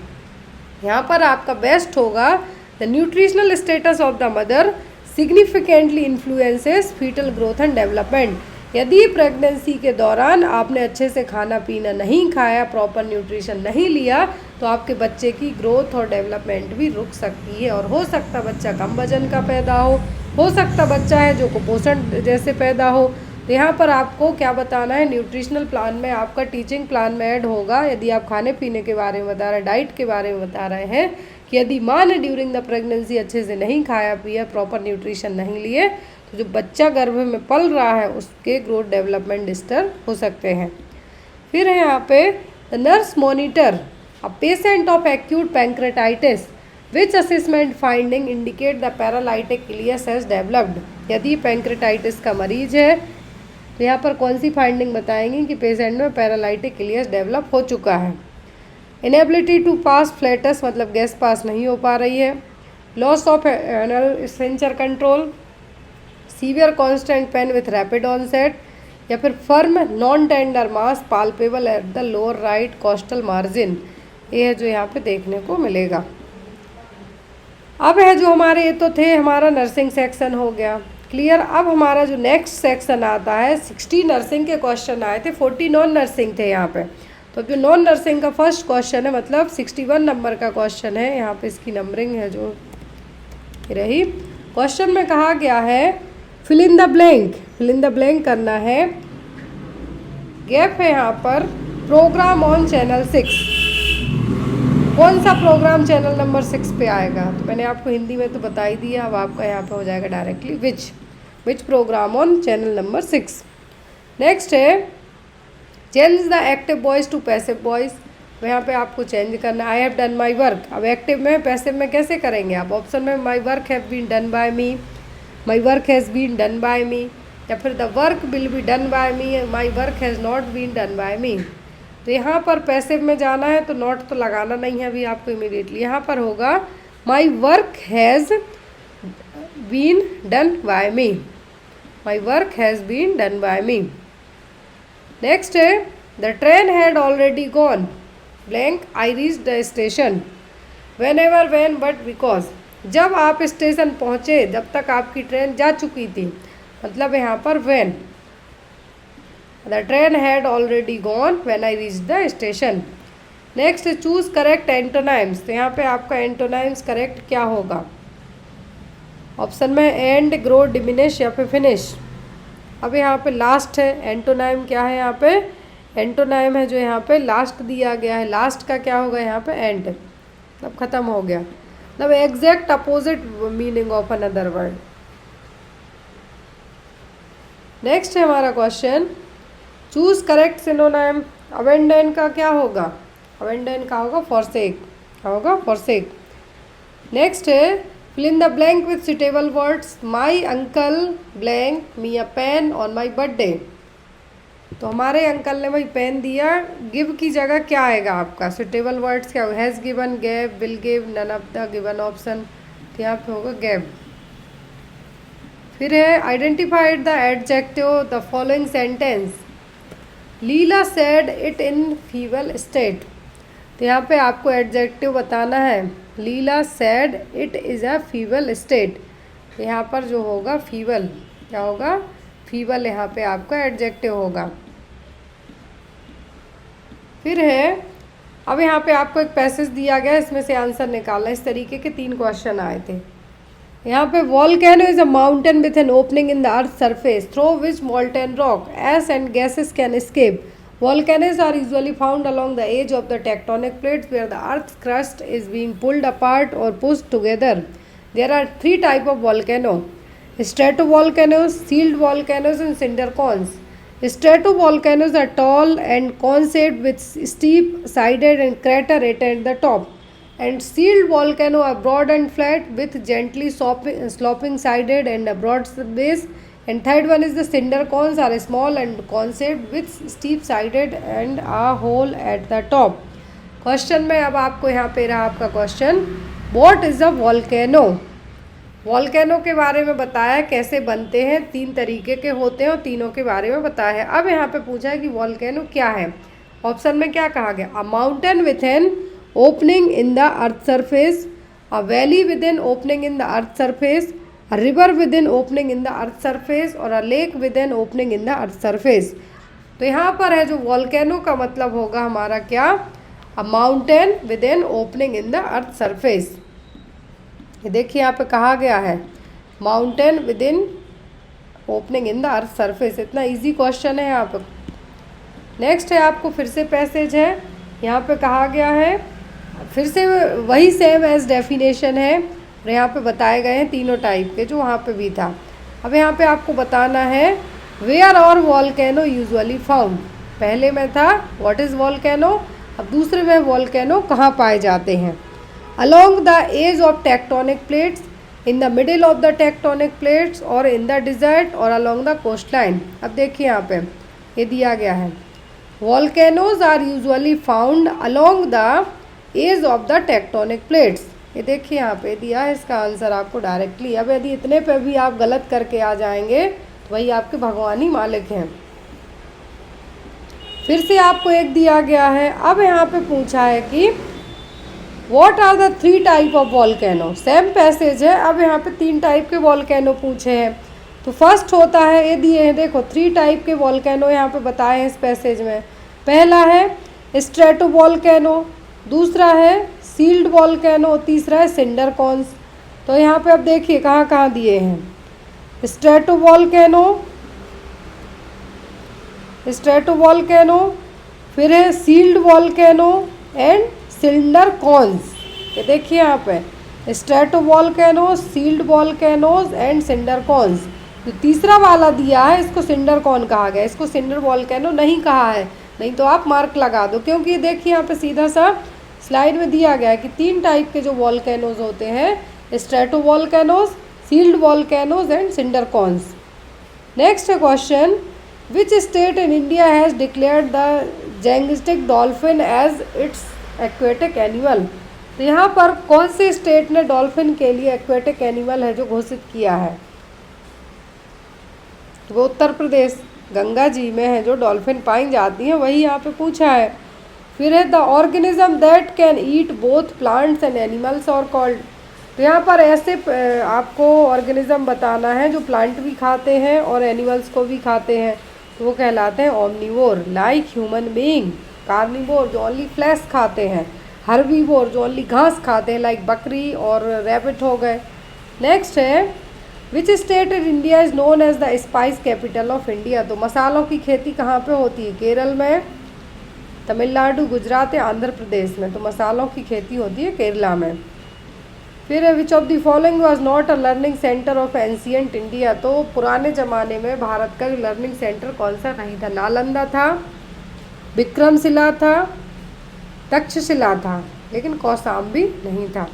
यहाँ पर आपका बेस्ट होगा the nutritional status of the mother significantly influences fetal growth and development. यदि प्रेगनेंसी के दौरान आपने अच्छे से खाना पीना नहीं खाया, प्रॉपर न्यूट्रिशन नहीं लिया, तो आपके बच्चे की ग्रोथ और डेवलपमेंट भी रुक सकती है और हो सकता बच्चा कम वजन का पैदा हो सकता बच्चा है जो कुपोषण जैसे पैदा हो। तो यहाँ पर आपको क्या बताना है, न्यूट्रिशनल प्लान में आपका टीचिंग प्लान में ऐड होगा। यदि आप खाने पीने के बारे में बता रहे हैं, डाइट के बारे में बता रहे हैं कि यदि माँ ने ड्यूरिंग द प्रेगनेंसी अच्छे से नहीं खाया पिया, प्रॉपर न्यूट्रिशन नहीं लिए, तो जो बच्चा गर्भ में पल रहा है उसके ग्रोथ डेवलपमेंट डिस्टर्ब हो सकते हैं। फिर है यहाँ पे the nurse monitor a patient of acute pancreatitis which assessment finding indicate the paralytic ileus has developed. यदि पैंक्रेटाइटिस का मरीज है तो यहाँ पर कौन सी फाइंडिंग बताएंगे कि पेशेंट में पैरालाइटिक इलियस डेवलप हो चुका है। इनेबिलिटी टू पास फ्लैटस मतलब गैस पास नहीं हो पा रही है। Loss of anal sphincter control, severe constant pain with rapid onset, या फिर firm non tender mass palpable at the lower right costal margin. ये है जो यहाँ पे देखने को मिलेगा। अब है जो हमारे ये तो थे हमारा नर्सिंग सेक्शन हो गया क्लियर। अब हमारा जो नेक्स्ट सेक्शन आता है 60 नर्सिंग के क्वेश्चन आए थे, 40 नॉन नर्सिंग थे यहाँ पे। तो जो नॉन नर्सिंग का फर्स्ट क्वेश्चन है मतलब 61 नंबर का क्वेश्चन है, यहाँ पे इसकी नंबरिंग है जो रही। क्वेश्चन में कहा गया है फिल इन द ब्लैंक करना है। गैप है यहाँ पर प्रोग्राम ऑन चैनल 6। कौन सा प्रोग्राम चैनल नंबर 6 पे आएगा? तो मैंने आपको हिंदी में तो बता ही दिया, अब आपका यहाँ पे हो जाएगा directly which program on channel number 6। Next है change the active voice to passive voice. तो यहाँ पे आपको चेंज करना I have done my work. अब एक्टिव में पैसिव में कैसे करेंगे आप? ऑप्शन में my work have been done by me, my work has been done by me, या फिर the work will be done by me, my work has not been done by मी। तो यहाँ पर पैसिव में जाना है तो नॉट तो लगाना नहीं है अभी आपको इमीडिएटली। यहाँ पर होगा my work has been done by me, my work has been done by me. Next है the train had already gone blank I reach the station when ever when but because. जब आप station पहुँचे, जब तक आपकी train जा चुकी थी, मतलब यहाँ पर when. The train had already gone when I reach the station. Next choose correct antonyms. तो यहाँ पे आपका एंटोनाइम्स करेक्ट क्या होगा? ऑप्शन में एंड, ग्रो, डिमिनिश या फिर फिनिश। अब यहाँ पे लास्ट है, एंटोनाइम क्या है? यहाँ पे एंटोनाइम है जो यहाँ पे लास्ट दिया गया है। लास्ट का क्या होगा यहाँ पे? एंड, मतलब ख़त्म हो गया, मतलब exact opposite meaning of another word. Next है हमारा question, choose correct synonym. Abandon का क्या होगा? अबेंडन का होगा फॉरसेक, क्या होगा? फॉरसेक। नेक्स्ट है fill in the blank with suitable words. My uncle blank me a pen on my birthday. तो हमारे अंकल ने भाई पेन दिया, गिव की जगह क्या आएगा आपका? सुटेबल वर्ड्स क्या होगा? Has given, gave, will give, none of the given option. तो यहाँ पे होगा गेव। फिर है identified the adjective the following sentence. Leela said it in feeble state. तो यहाँ पे आपको एडजेक्टिव बताना है। Leela said it is a feeble state. यहाँ पर जो होगा फीवल, क्या होगा? फीवल यहाँ पे आपका एडजेक्टिव होगा। फिर है, अब यहाँ पे आपको एक पैसेज दिया गया है, इसमें से आंसर निकालना। इस तरीके के 3 क्वेश्चन आए थे। यहाँ पे volcano is a mountain with an opening in the earth surface through which molten rock S and gases can escape. Volcanoes are usually found along the edge of the tectonic plates where the earth's crust is being pulled apart or pushed together. There are 3 types of volcano: stratovolcanoes, sealed volcanoes and cinder cones. Stratovolcanoes are tall and cone-shaped with steep sided and craterate at the top. And sealed volcanoes are broad and flat with gently sloping sided and a broad base. And third one is the cinder cones are small and cone-shaped with steep sided and a hole at the top. Question में अब आपको यहाँ पे रहा आपका question, what is a volcano. Volcano के बारे में बताया, कैसे बनते हैं, 3 तरीके के होते हैं और तीनों के बारे में बताया है। अब यहाँ पे पूछा है कि वॉल्केनो क्या है। ऑप्शन में क्या कहा गया? अ mountain with an opening in the earth surface, a valley with an opening in the earth surface, a river with an opening in the earth surface और a lake with an opening in the earth surface। तो यहाँ पर है जो volcano का मतलब होगा हमारा क्या? a mountain with an opening in the earth surface। ये देखिए यहाँ पे कहा गया है mountain with an opening in the earth surface। इतना इजी क्वेश्चन है यहाँ पे। नेक्स्ट है आपको फिर से पैसेज है, यहाँ पे कहा गया है, फिर से वही सेम एज डेफिनेशन है और यहाँ पे बताए गए हैं तीनों टाइप के जो वहाँ पे भी था। अब यहाँ पे आपको बताना है वेयर और वॉल्केनो यूजुअली फाउंड। पहले में था व्हाट इज़ वॉल्केनो, अब दूसरे में वॉल्केनो कहाँ पाए जाते हैं। Along the edge of tectonic plates, in the middle of the tectonic plates और इन द डिजर्ट और अलोंग द कोस्ट लाइन। अब देखिए यहाँ पे ये दिया गया है volcanoes are usually found along the edge of the tectonic plates. ये देखिए यहाँ पे दिया है इसका आंसर आपको डायरेक्टली। अब यदि इतने पे भी आप गलत करके आ जाएंगे तो वही आपके भगवान ही मालिक हैं। फिर से आपको एक दिया गया है, अब यहाँ पे पूछा है कि what are the 3 type of volcano. Same passage है, अब यहाँ पे 3 टाइप के वॉल्केनो पूछे हैं। तो फर्स्ट होता है, ये दिए हैं देखो 3 टाइप के वॉल्केनो यहाँ पे बताए हैं इस पैसेज में। पहला है स्ट्रेटोवॉल्केनो, दूसरा है सील्ड वॉल्केनो, तीसरा है सिंडर कॉन्स। तो यहाँ पे अब देखिए कहाँ कहाँ दिए हैं स्ट्रेटोवॉल्केनो, स्ट्रेटोवॉल्केनो, फिर है shield volcano and cinder cones. ये देखिए यहाँ पे stratovolcano, shield volcanoes and cinder cones. जो तीसरा वाला दिया है इसको सिंडर कॉन कहा गया, इसको सिंडर वॉल्केनो नहीं कहा है, नहीं तो आप मार्क लगा दो। क्योंकि ये देखिए यहाँ पे सीधा सा स्लाइड में दिया गया है कि 3 टाइप के जो वॉल्केनोज होते हैं stratovolcanoes, shield volcanoes and cinder cones. Next है question, which state in India has declared the Gangetic dolphin as its aquatic animal. तो यहाँ पर कौन से स्टेट ने डॉल्फिन के लिए एक्वेटिक एनिमल है जो घोषित किया है? वो उत्तर प्रदेश, गंगा जी में है जो डॉल्फिन पाई जाती हैं, वही यहाँ पे पूछा है। फिर है the organism that can eat both plants and animals और कॉल्ड। तो यहाँ पर ऐसे आपको ऑर्गेनिज्म बताना है जो प्लांट भी खाते हैं और एनिमल्स को भी खाते हैं, तो वो कहलाते हैं omnivore, like human being. Carnivore जो ओनली फ्लैश खाते हैं, हर्बीवोर जो ओनली घास खाते हैं लाइक बकरी और रैबिट हो गए। नेक्स्ट है which state in India is known as the spice capital of India. तो मसालों की खेती कहाँ पे होती है? केरल में, तमिलनाडु, गुजरात या आंध्र प्रदेश में। तो मसालों की खेती होती है केरला में। फिर विच of the following was not a learning centre of ancient India. तो पुराने ज़माने में भारत का लर्निंग सेंटर कौन सा नहीं था? नालंदा था, विक्रमशिला था, तक्षशिला था, लेकिन कौशाम्बी नहीं था।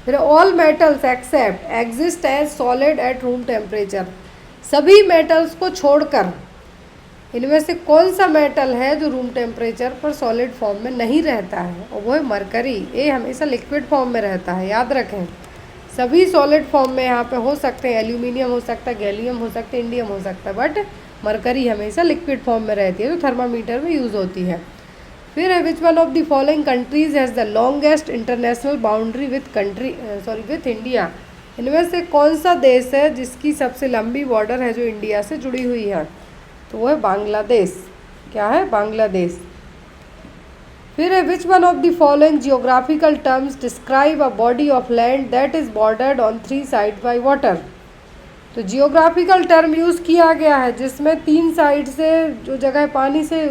फिर all metals except exist as solid at room temperature. सभी मेटल्स को छोड़कर इनमें से कौन सा मेटल है जो रूम टेम्परेचर पर सॉलिड फॉर्म में नहीं रहता है? और वो है मरकरी। ये हमेशा लिक्विड फॉर्म में रहता है, याद रखें। सभी सॉलिड फॉर्म में यहाँ पे हो सकते हैं, एल्यूमिनियम हो सकता है, गैलियम हो सकता है, इंडियम हो सकता है, बट मरकरी हमेशा लिक्विड फॉर्म में रहती है, जो थर्मामीटर में यूज़ होती है। फिर है which one of the following countries has the longest international boundary with India. इनमें से कौन सा देश है जिसकी सबसे लंबी बॉर्डर है जो इंडिया से जुड़ी हुई है? तो वो है बांग्लादेश। क्या है? बांग्लादेश। फिर है which one of the following geographical terms describe a body of land that is bordered on 3 side by water. तो जियोग्राफिकल टर्म यूज़ किया गया है जिसमें 3 साइड से जो जगह पानी से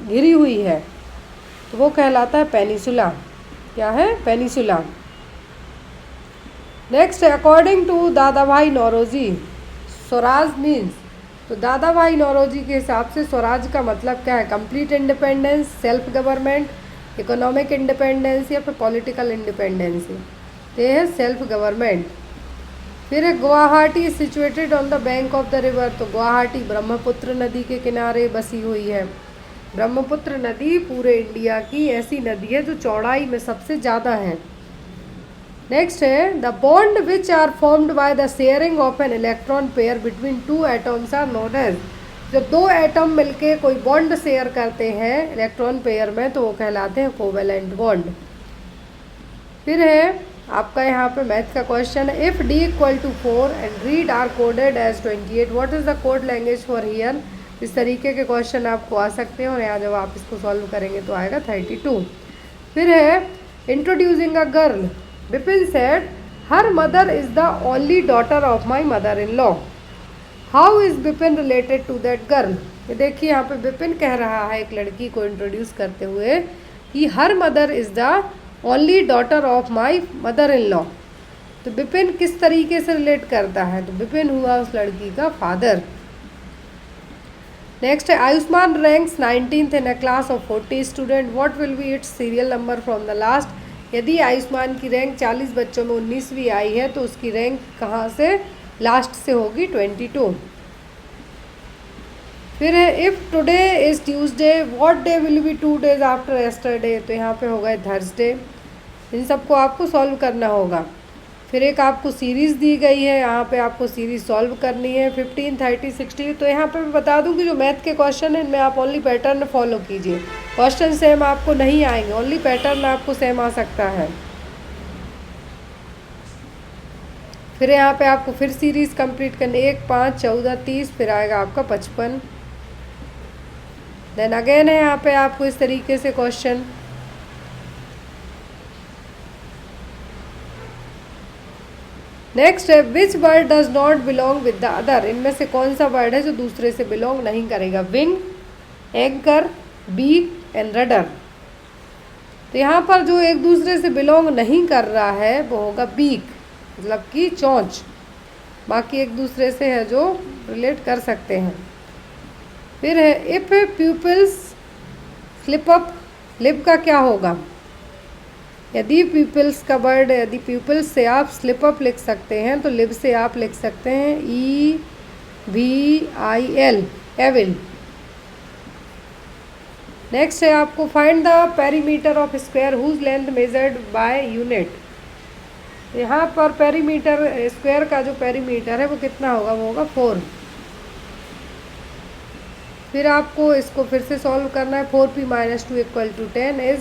घिरी हुई है, तो वो कहलाता है पेनिसुला। क्या है? पेनिसुला। नेक्स्ट, अकॉर्डिंग टू दादा भाई नौरोजी, स्वराज मीन्स। तो दादा भाई नौरोजी के हिसाब से स्वराज का मतलब क्या है? Complete independence, self government, economic independence या फिर पॉलिटिकल इंडिपेंडेंसी। तो ये है सेल्फ गवर्नमेंट। फिर है Guwahati situated on the bank of the river. तो गुवाहाटी ब्रह्मपुत्र नदी के किनारे बसी हुई है। ब्रह्मपुत्र नदी पूरे इंडिया की ऐसी नदी है जो चौड़ाई में सबसे ज़्यादा है। नेक्स्ट है the bond which are formed by the sharing of an electron pair between 2 atoms are known as. जब 2 एटम मिलके कोई बॉन्ड शेयर करते हैं इलेक्ट्रॉन पेयर में, तो वो कहलाते हैं कोवेलेंट बॉन्ड। फिर है आपका यहाँ पे मैथ का क्वेश्चन है, if d = 4 and read are coded as 28, what is the code language for here. इस तरीके के क्वेश्चन आपको आ सकते हैं और यहाँ जब आप इसको सॉल्व करेंगे तो आएगा 32। फिर है introducing a girl, Bipin said her mother is the only daughter of my mother in law. How is Bipin related to that girl. ये देखिए यहाँ पे बिपिन कह रहा है एक लड़की को इंट्रोड्यूस करते हुए कि हर mother is the only daughter of my mother in law. तो बिपिन किस तरीके से रिलेट करता है? तो बिपिन हुआ उस लड़की का फादर। नेक्स्ट है Ayushman ranks 19th in a class of 40 student, what will be it's serial number from the last. यदि आयुष्मान की रैंक 40 बच्चों में 19वीं आई है तो उसकी रैंक कहाँ से लास्ट से होगी? 22। फिर है if today is Tuesday what day will be 2 days after yesterday. तो यहाँ पे होगा थर्सडे। इन सबको आपको सॉल्व करना होगा। फिर एक आपको सीरीज़ दी गई है, यहाँ पे आपको सीरीज़ सॉल्व करनी है 15, 30, 60। तो यहाँ पे मैं बता दूँ कि जो मैथ के क्वेश्चन हैं इनमें आप ओनली पैटर्न फॉलो कीजिए, क्वेश्चन सेम आपको नहीं आएंगे, ओनली पैटर्न आपको सेम आ सकता है। फिर यहाँ पे आपको फिर सीरीज़ कंप्लीट करनी, 1, 5, 14, 30, फिर आएगा आपका 55। देन अगेन है यहाँ पे आपको इस तरीके से क्वेश्चन। नेक्स्ट है which bird does not belong with the other. इनमें से कौन सा बर्ड है जो दूसरे से बिलोंग नहीं करेगा? Wing, anchor, beak and rudder. तो यहाँ पर जो एक दूसरे से बिलोंग नहीं कर रहा है वो होगा बीक, मतलब कि चोंच। बाकी एक दूसरे से है जो रिलेट कर सकते हैं। फिर है if pupils slip up, lip का क्या होगा? यदि पीपल्स का वर्ड, यदि पीपल्स से आप स्लिप अप लिख सकते हैं तो लिव से आप लिख सकते हैं VIL, एविल। नेक्स्ट है आपको find the perimeter of square whose length measured by unit. यहाँ पर पेरीमीटर स्क्वायर का जो पेरीमीटर है वो कितना होगा, वो होगा 4। फिर आपको इसको फिर से सॉल्व करना है। 4p - 2 = 10 is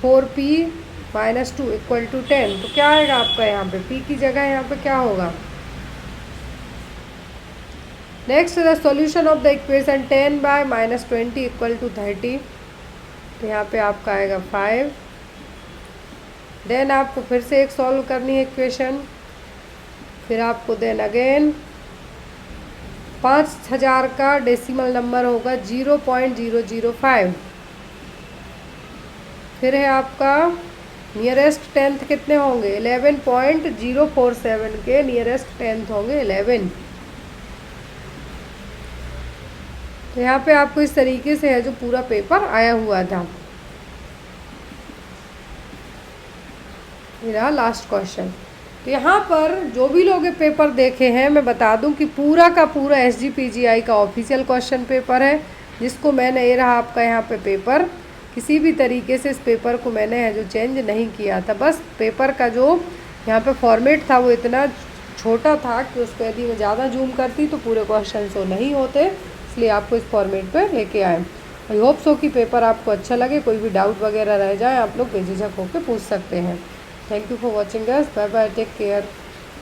4p - 2 = 10। तो क्या आएगा आपका यहाँ पे, p की जगह यहाँ पे क्या होगा। Next the solution of the equation 10 by -20 = 30। तो यहाँ पे आपका आएगा 5। देन आपको फिर से एक सॉल्व करनी है इक्वेशन। फिर आपको देन अगेन 5000 का डेसिमल नंबर होगा 0.005। फिर है आपका नियरेस्ट टेंथ कितने होंगे, 11.047 के नियरेस्ट टेंथ होंगे 11। तो यहाँ पे आपको इस तरीके से है जो पूरा पेपर आया हुआ था। ये रहा लास्ट क्वेश्चन। तो यहाँ पर जो भी लोग ये पेपर देखे हैं, मैं बता दूं कि पूरा का पूरा SGPGI का ऑफिशियल क्वेश्चन पेपर है, जिसको मैंने, ये रहा आपका यहाँ पे पेपर, किसी भी तरीके से इस पेपर को मैंने है जो चेंज नहीं किया था। बस पेपर का जो यहाँ पे फॉर्मेट था वो इतना छोटा था कि उसको यदि मैं ज़्यादा जूम करती तो पूरे क्वेश्चन शो नहीं होते, इसलिए आपको इस फॉर्मेट पे लेके आए। आई होप सो कि पेपर आपको अच्छा लगे। कोई भी डाउट वगैरह रह जाए आप लोग बेझिझक होकर पूछ सकते हैं। Thank you for watching us. Bye bye, take care.